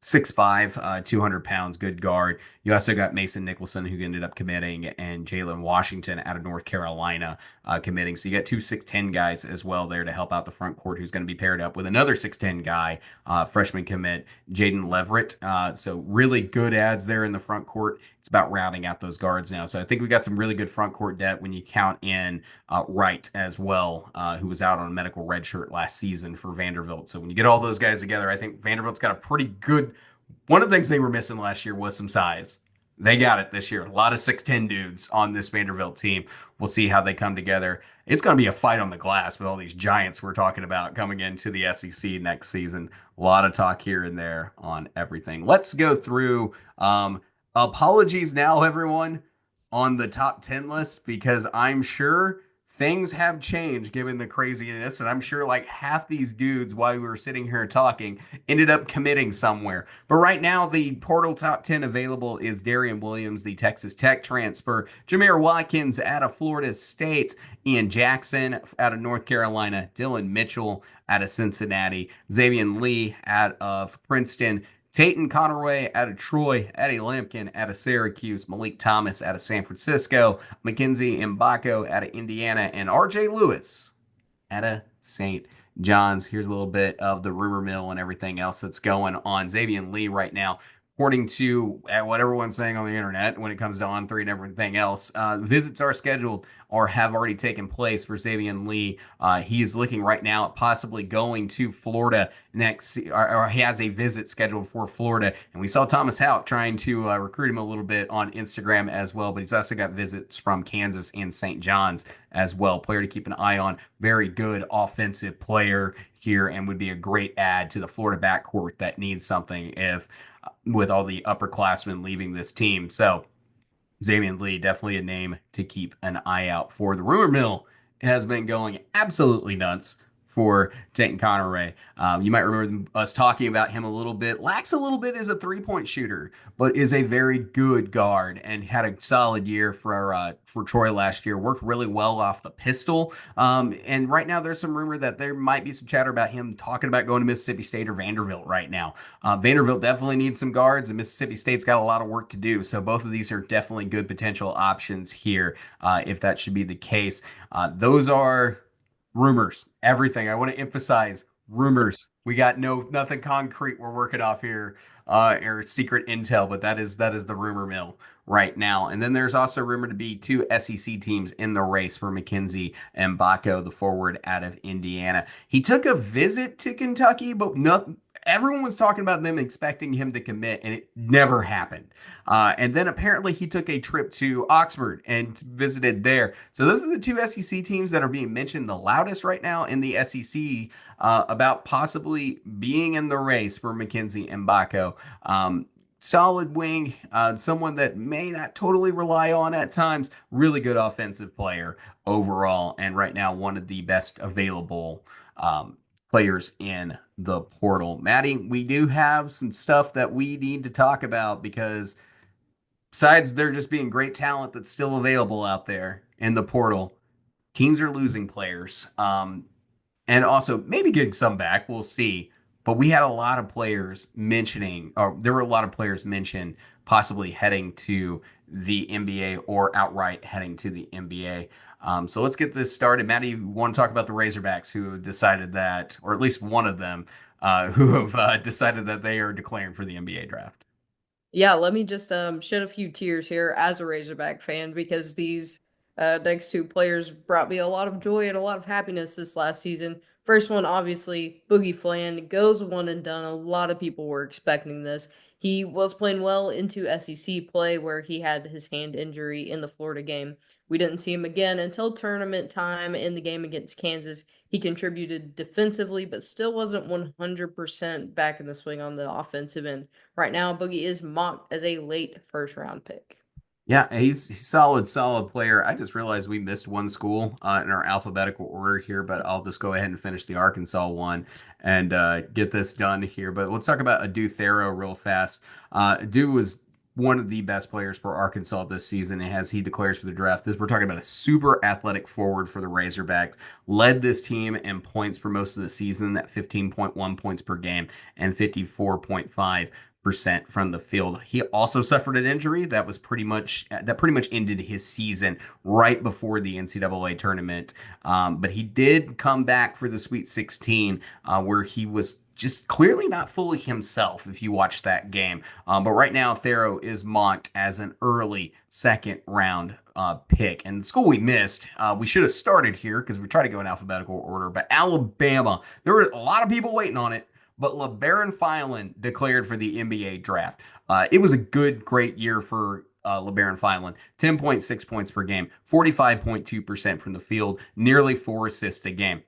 6'5", 200 pounds, good guard. You also got Mason Nicholson, who ended up committing, and Jalen Washington out of North Carolina committing. So you got two 6'10" guys as well there to help out the front court, who's going to be paired up with another 6'10" guy, freshman commit, Jaden Leverett. So really good ads there in the front court. It's about rounding out those guards now. So I think we got some really good front court depth when you count in Wright as well, who was out on a medical red shirt last season for Vanderbilt. So when you get all those guys together, I think Vanderbilt's got a pretty good. One of the things they were missing last year was some size. They got it this year. A lot of 6'10" dudes on this Vanderbilt team. We'll see how they come together. It's going to be a fight on the glass with all these giants we're talking about coming into the SEC next season. A lot of talk here and there on everything. Let's go through apologies now, everyone, on the top 10 list, because I'm sure things have changed given the craziness. And I'm sure like half these dudes, while we were sitting here talking, ended up committing somewhere. But right now, the portal top 10 available is Darian Williams, the Texas Tech transfer, Jameer Watkins out of Florida State, Ian Jackson out of North Carolina, Dylan Mitchell out of Cincinnati, Xavier Lee out of Princeton, Tayton Conaway out of Troy, Eddie Lampkin out of Syracuse, Malik Thomas out of San Francisco, Mackenzie Mbako out of Indiana, and RJ Lewis out of St. John's. Here's a little bit of the rumor mill and everything else that's going on. Xavier Lee right now, according to what everyone's saying on the internet when it comes to On3 and everything else, visits are scheduled or have already taken place for Xavier Lee. He is looking right now at possibly going to Florida next, or he has a visit scheduled for Florida. And we saw Thomas Houck trying to recruit him a little bit on Instagram as well, but he's also got visits from Kansas and St. John's as well. Player to keep an eye on. Very good offensive player here, and would be a great add to the Florida backcourt that needs something if with all the upperclassmen leaving this team. So Xavier Lee, definitely a name to keep an eye out for. The rumor mill has been going absolutely nuts for Tayton Conaway. You might remember us talking about him a little bit. Lacks a little bit as a three-point shooter, but is a very good guard and had a solid year for Troy last year. Worked really well off the pistol. And right now there's some rumor that there might be some chatter about him talking about going to Mississippi State or Vanderbilt right now. Vanderbilt definitely needs some guards, and Mississippi State's got a lot of work to do. So both of these are definitely good potential options here if that should be the case. Those are rumors. Everything. I want to emphasize rumors. We got nothing concrete we're working off here, or secret intel, but that is the rumor mill right now. And then there's also rumored to be two SEC teams in the race for Mackenzie Mbako, the forward out of Indiana. He took a visit to Kentucky, but everyone was talking about them expecting him to commit, and it never happened. And then apparently he took a trip to Oxford and visited there. So those are the two SEC teams that are being mentioned the loudest right now in the SEC about possibly being in the race for Mackenzie Mbako. Solid wing, someone that may not totally rely on at times. Really good offensive player overall, and right now one of the best available players in the portal. Maddie, we do have some stuff that we need to talk about because besides there just being great talent that's still available out there in the portal, teams are losing players. And also maybe getting some back. We'll see. But we had a lot of players mentioning, or there were a lot of players mentioned possibly heading to the NBA or outright heading to the NBA. So let's get this started. Maddie, you want to talk about the Razorbacks who have decided that, or at least one of them, who have decided that they are declaring for the NBA draft? Yeah, let me just shed a few tears here as a Razorback fan because these next two players brought me a lot of joy and a lot of happiness this last season. First one, obviously, Boogie Fland goes one and done. A lot of people were expecting this. He was playing well into SEC play where he had his hand injury in the Florida game. We didn't see him again until tournament time in the game against Kansas. He contributed defensively, but still wasn't 100% back in the swing on the offensive end. Right now, Boogie is mocked as a late first round pick. Yeah, he's solid player. I just realized we missed one school in our alphabetical order here, but I'll just go ahead and finish the Arkansas one and get this done here. But let's talk about Adou Thiero real fast. Adou was one of the best players for Arkansas this season, as he declares for the draft. We're talking about a super athletic forward for the Razorbacks. Led this team in points for most of the season at 15.1 points per game and 54.5% from the field. He also suffered an injury that pretty much ended his season right before the NCAA tournament. But he did come back for the Sweet 16, where he was just clearly not fully himself if you watch that game. But right now, Thiero is mocked as an early second round pick. And the school we missed, we should have started here because we try to go in alphabetical order. But Alabama, there were a lot of people waiting on it. But LeBaron Filan declared for the NBA draft. It was a great year for LeBaron Filan. 10.6 points per game, 45.2% from the field, nearly 4 assists a game.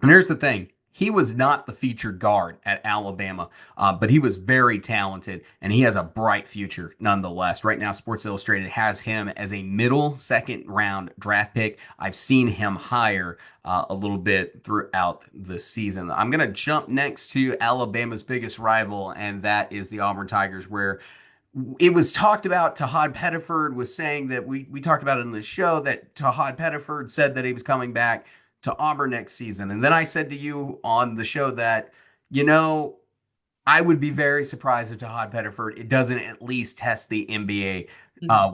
And here's the thing. He was not the featured guard at Alabama, but he was very talented, and he has a bright future nonetheless. Right now, Sports Illustrated has him as a middle second round draft pick. I've seen him higher a little bit throughout the season. I'm going to jump next to Alabama's biggest rival, and that is the Auburn Tigers, where it was talked about. Tahaad Pettiford was saying that we talked about it in the show that Tahaad Pettiford said that he was coming back to Auburn next season. And then I said to you on the show that, I would be very surprised if Tahaad Pettiford it doesn't at least test the NBA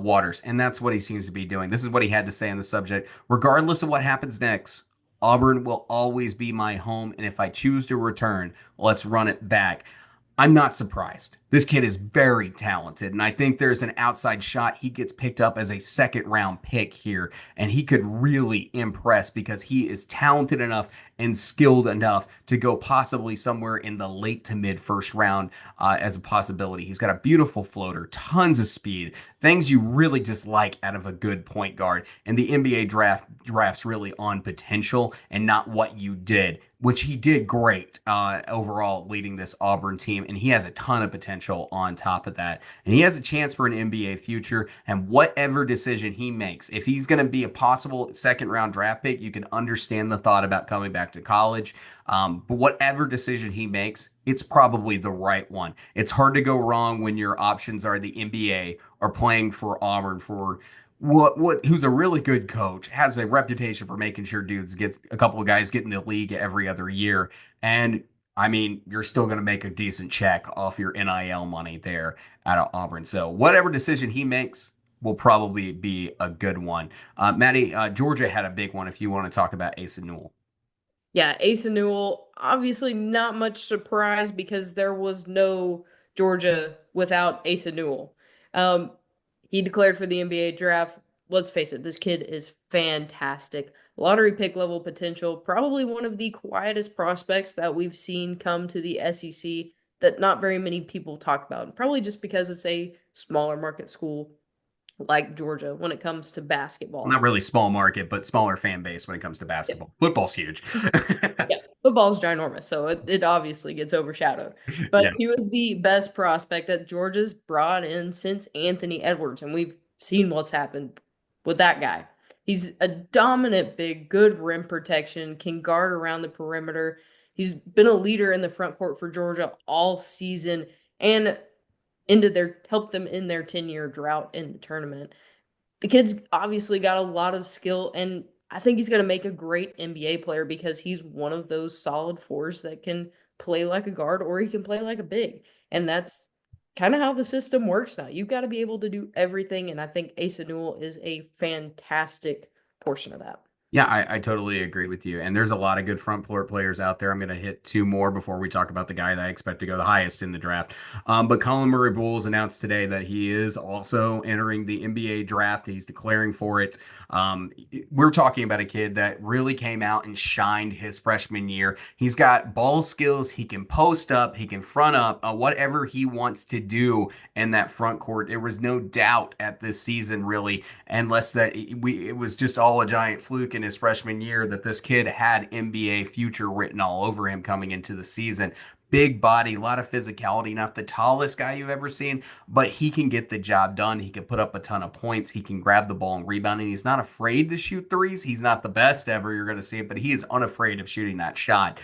waters. And that's what he seems to be doing. This is what he had to say on the subject. Regardless of what happens next, Auburn will always be my home. And if I choose to return, let's run it back. I'm not surprised. This kid is very talented, and I think there's an outside shot he gets picked up as a second round pick here, and he could really impress because he is talented enough and skilled enough to go possibly somewhere in the late to mid first round as a possibility. He's got a beautiful floater, tons of speed, things you really just like out of a good point guard, and the NBA drafts really on potential and not what you did, which he did great overall leading this Auburn team, and he has a ton of potential on top of that. And he has a chance for an NBA future, and whatever decision he makes, if he's going to be a possible second round draft pick, you can understand the thought about coming back to college. But whatever decision he makes, it's probably the right one. It's hard to go wrong when your options are the NBA or playing for Auburn for who's a really good coach, has a reputation for making sure dudes get a couple of guys get in the league every other year. And I mean, you're still going to make a decent check off your NIL money there out of Auburn. So whatever decision he makes will probably be a good one. Maddie, Georgia had a big one if you want to talk about Asa Newell. Yeah, Asa Newell, obviously not much surprise because there was no Georgia without Asa Newell. He declared for the NBA draft. Let's face it, this kid is fantastic. Lottery pick level potential, probably one of the quietest prospects that we've seen come to the SEC that not very many people talk about. Probably just because it's a smaller market school like Georgia when it comes to basketball. Not really small market, but smaller fan base when it comes to basketball. Yeah. Football's huge. Yeah, football's ginormous, so it obviously gets overshadowed. But yeah. He was the best prospect that Georgia's brought in since Anthony Edwards, and we've seen what's happened with that guy. He's a dominant big, good rim protection, can guard around the perimeter. He's been a leader in the front court for Georgia all season and helped them in their 10-year drought in the tournament. The kid's obviously got a lot of skill, and I think he's going to make a great NBA player because he's one of those solid fours that can play like a guard or he can play like a big. And that's kind of how the system works now. You've got to be able to do everything, and I think Asa Newell is a fantastic portion of that. Yeah, I totally agree with you. And there's a lot of good front court players out there. I'm going to hit two more before we talk about the guy that I expect to go the highest in the draft. But Collin Murray-Boyles announced today that he is also entering the NBA draft. He's declaring for it. We're talking about a kid that really came out and shined his freshman year. He's got ball skills. He can post up. He can front up. Whatever he wants to do in that front court. There was no doubt at this season, really, unless that it was just all a giant fluke and his freshman year that this kid had NBA future written all over him coming into the season. Big body, a lot of physicality, not the tallest guy you've ever seen, but he can get the job done. He can put up a ton of points. He can grab the ball and rebound, and he's not afraid to shoot threes. He's not the best ever, you're going to see it, but he is unafraid of shooting that shot.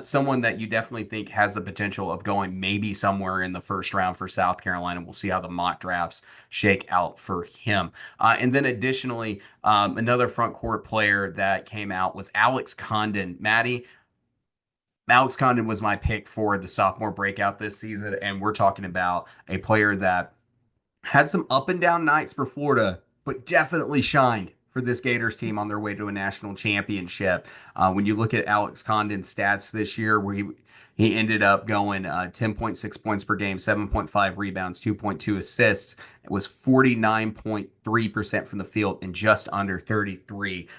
Someone that you definitely think has the potential of going maybe somewhere in the first round for South Carolina. We'll see how the mock drafts shake out for him. And then additionally, another front court player that came out was Alex Condon. Maddie, Alex Condon was my pick for the sophomore breakout this season, and we're talking about a player that had some up and down nights for Florida, but definitely shined for this Gators team on their way to a national championship. When you look at Alex Condon's stats this year, where he ended up going 10.6 points per game, 7.5 rebounds, 2.2 assists. It was 49.3% from the field and just under 33%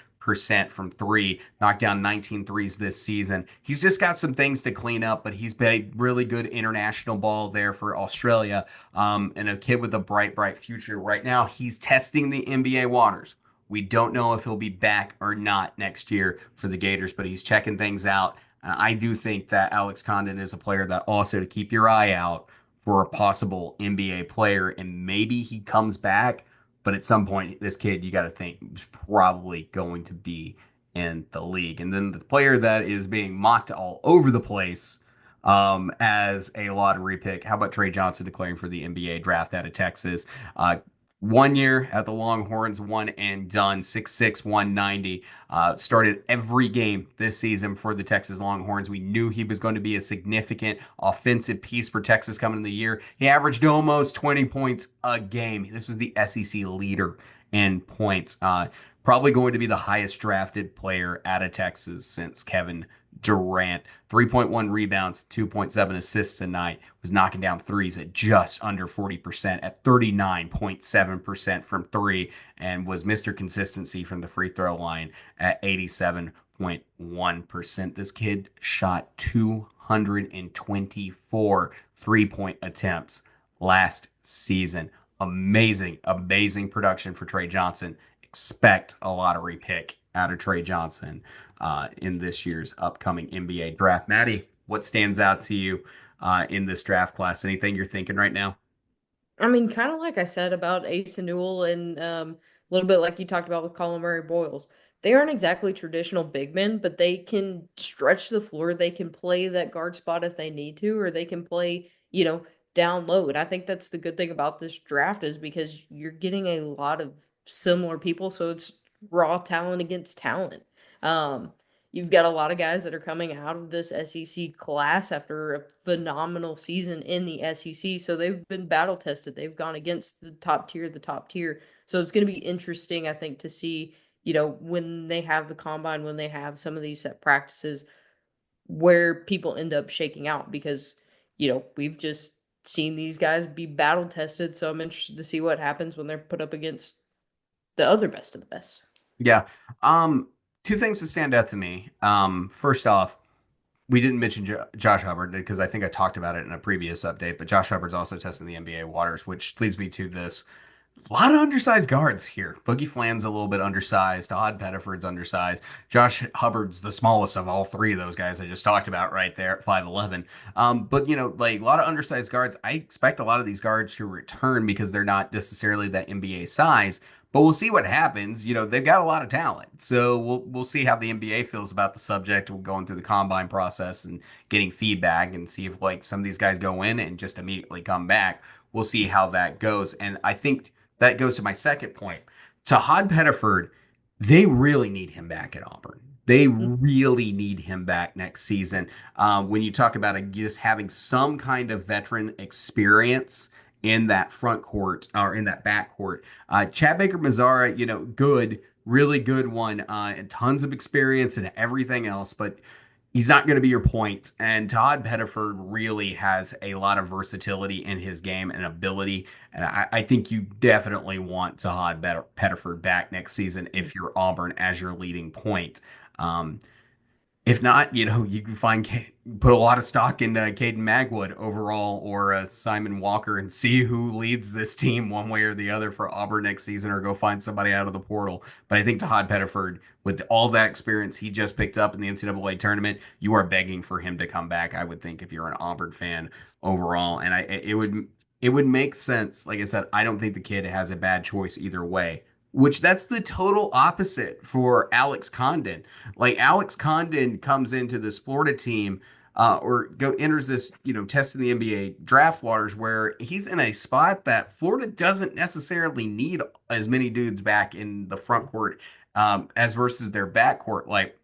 from three, knocked down 19 threes this season. He's just got some things to clean up, but he's played really good international ball there for Australia, and a kid with a bright future. Right now, he's testing the NBA waters. We don't know if he'll be back or not next year for the Gators, but he's checking things out. I do think that Alex Condon is a player that also to keep your eye out for a possible NBA player, and maybe he comes back. But at some point, this kid, you got to think, is probably going to be in the league. And then the player that is being mocked all over the place as a lottery pick. How about Tre Johnson declaring for the NBA draft out of Texas? 1 year at the Longhorns, one and done, 6'6", 190. Started every game this season for the Texas Longhorns. We knew he was going to be a significant offensive piece for Texas coming in the year. He averaged almost 20 points a game. This was the SEC leader in points. Probably going to be the highest drafted player out of Texas since Kevin Durant. 3.1 rebounds, 2.7 assists tonight. Was knocking down threes at just under 40% at 39.7% from three, and was Mr. Consistency from the free throw line at 87.1%. This kid shot 224 3-point attempts last season. Amazing production for Tre Johnson. Expect a lottery pick out of Tre Johnson in this year's upcoming NBA draft. Maddie, what stands out to you in this draft class? Anything you're thinking right now? I mean, kind of like I said about Ace and Newell and a little bit like you talked about with Collin Murray-Boyles. They aren't exactly traditional big men, but they can stretch the floor. They can play that guard spot if they need to, or they can play, down low. And I think that's the good thing about this draft is because you're getting a lot of similar people, so it's raw talent against talent. Um, You've got a lot of guys that are coming out of this SEC class after a phenomenal season in the SEC. So they've been battle tested. They've gone against the top tier. So it's going to be interesting, I think, to see, when they have the combine, when they have some of these set practices, where people end up shaking out because, we've just seen these guys be battle tested. So I'm interested to see what happens when they're put up against the other best of the best. Yeah. Um, Two things that stand out to me. First off, we didn't mention Josh Hubbard because I think I talked about it in a previous update, but Josh Hubbard's also testing the NBA waters, which leads me to this. A lot of undersized guards here. Boogie Fland's a little bit undersized. Tahaad Pettiford's undersized. Josh Hubbard's the smallest of all three of those guys I just talked about right there at 5'11". But like a lot of undersized guards. I expect a lot of these guards to return because they're not necessarily that NBA size. But we'll see what happens. They've got a lot of talent. So we'll see how the NBA feels about the subject. We're going through the combine process and getting feedback and see if like some of these guys go in and just immediately come back. We'll see how that goes. And I think that goes to my second point. Tahaad Pettiford, they really need him back at Auburn. They really need him back next season. When you talk about just having some kind of veteran experience in that front court or in that back court, Chad Baker Mazara, good, really good one, and tons of experience and everything else, but he's not going to be your point. And Tahaad Pettiford really has a lot of versatility in his game and ability. And I think you definitely want Tahaad Pettiford back next season if you're Auburn as your leading point. Um, If not, you can put a lot of stock into Caden Magwood overall or Simon Walker and see who leads this team one way or the other for Auburn next season, or go find somebody out of the portal. But I think Tahaad Pettiford, with all that experience he just picked up in the NCAA tournament, you are begging for him to come back. I would think if you're an Auburn fan overall, and it would make sense. Like I said, I don't think the kid has a bad choice either way. Which that's the total opposite for Alex Condon. Like Alex Condon comes into this Florida team, or enters this, test in the NBA draft waters where he's in a spot that Florida doesn't necessarily need as many dudes back in the front court, as versus their back court. Like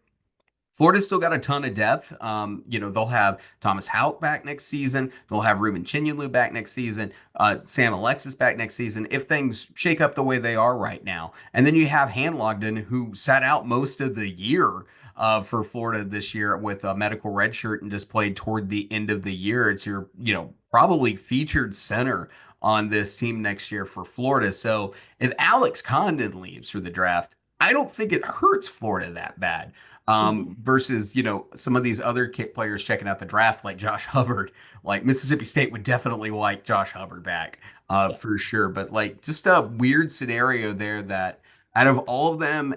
Florida's still got a ton of depth. They'll have Thomas Houck back next season. They'll have Ruben Chinyelu back next season. Sam Alexis back next season if things shake up the way they are right now. And then you have Hanlogden, who sat out most of the year for Florida this year with a medical red shirt and just played toward the end of the year. It's your, probably featured center on this team next year for Florida. So if Alex Condon leaves for the draft, I don't think it hurts Florida that bad, Mhm. versus some of these other kick players checking out the draft like Josh Hubbard. Like Mississippi State would definitely like Josh Hubbard back, Yeah. for sure. But like just a weird scenario there that out of all of them,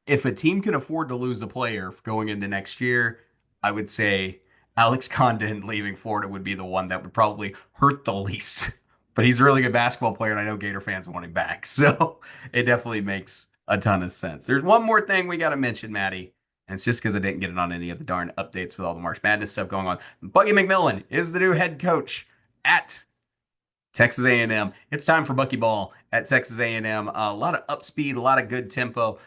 if a team can afford to lose a player going into next year, I would say Alex Condon leaving Florida would be the one that would probably hurt the least. But he's a really good basketball player, and I know Gator fans want him back. So it definitely makes a ton of sense. There's one more thing we got to mention, Maddie, and it's just because I didn't get it on any of the darn updates with all the March Madness stuff going on. Buggy McMillan is the new head coach at Texas A&M. It's time for Bucky Ball at Texas A&M. A lot of up speed, a lot of good tempo.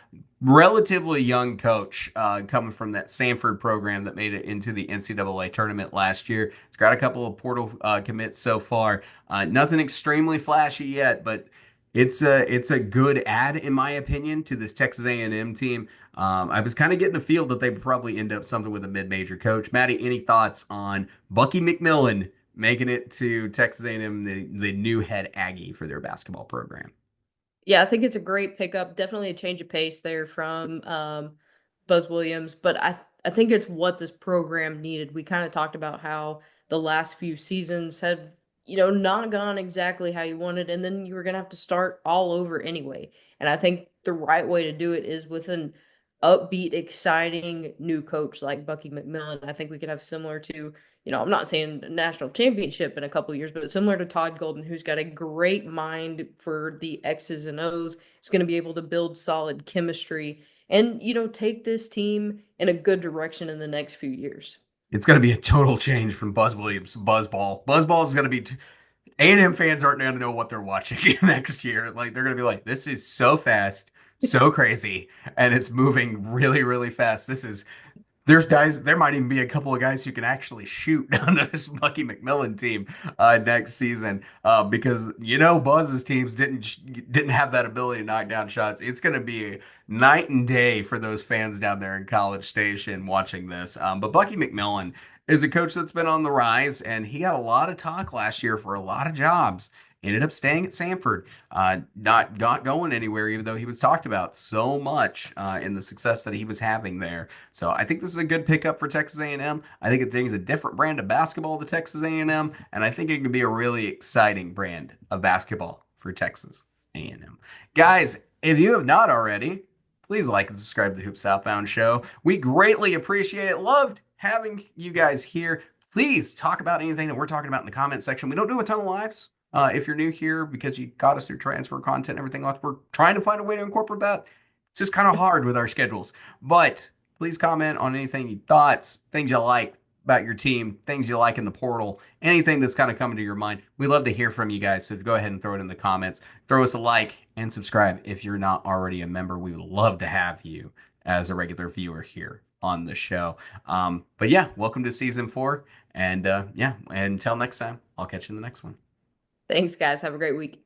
Relatively young coach, coming from that Sanford program that made it into the NCAA tournament last year. He's got a couple of portal commits so far. Nothing extremely flashy yet, but it's a good add in my opinion to this Texas A&M team. I was kind of getting the feel that they would probably end up something with a mid-major coach. Maddie, any thoughts on Bucky McMillan making it to Texas A&M, the new head Aggie for their basketball program? Yeah, I think it's a great pickup. Definitely a change of pace there from Buzz Williams, but I think it's what this program needed. We kind of talked about how the last few seasons have, not gone exactly how you wanted, and then you were gonna have to start all over anyway. And I think the right way to do it is with an upbeat, exciting new coach like Bucky McMillan. I think we could have similar to, I'm not saying a national championship in a couple of years, but similar to Todd Golden, who's got a great mind for the X's and O's. He's going to be able to build solid chemistry and, take this team in a good direction in the next few years. It's going to be a total change from Buzz Williams to Buzzball. Buzzball is going to be A&M fans aren't going to know what they're watching next year. Like they're going to be like, this is so fast, so crazy, and it's moving really, really fast. There's guys. There might even be a couple of guys who can actually shoot on this Bucky McMillan team next season, because Buzz's teams didn't have that ability to knock down shots. It's going to be a night and day for those fans down there in College Station watching this. But Bucky McMillan is a coach that's been on the rise, and he had a lot of talk last year for a lot of jobs. Ended up staying at Sanford, not going anywhere, even though he was talked about so much in the success that he was having there. So I think this is a good pickup for Texas A&M. I think it brings a different brand of basketball to Texas A&M, and I think it can be a really exciting brand of basketball for Texas A&M. Guys, if you have not already, please like and subscribe to the Hoop Southbound Show. We greatly appreciate it. Loved having you guys here. Please talk about anything that we're talking about in the comment section. We don't do a ton of lives. If you're new here because you got us through transfer content and everything else, we're trying to find a way to incorporate that. It's just kind of hard with our schedules. But please comment on anything, you thoughts, things you like about your team, things you like in the portal, anything that's kind of coming to your mind. We love to hear from you guys. So go ahead and throw it in the comments. Throw us a like and subscribe if you're not already a member. We would love to have you as a regular viewer here on the show. But yeah, welcome to season 4. And yeah, until next time, I'll catch you in the next one. Thanks, guys. Have a great week.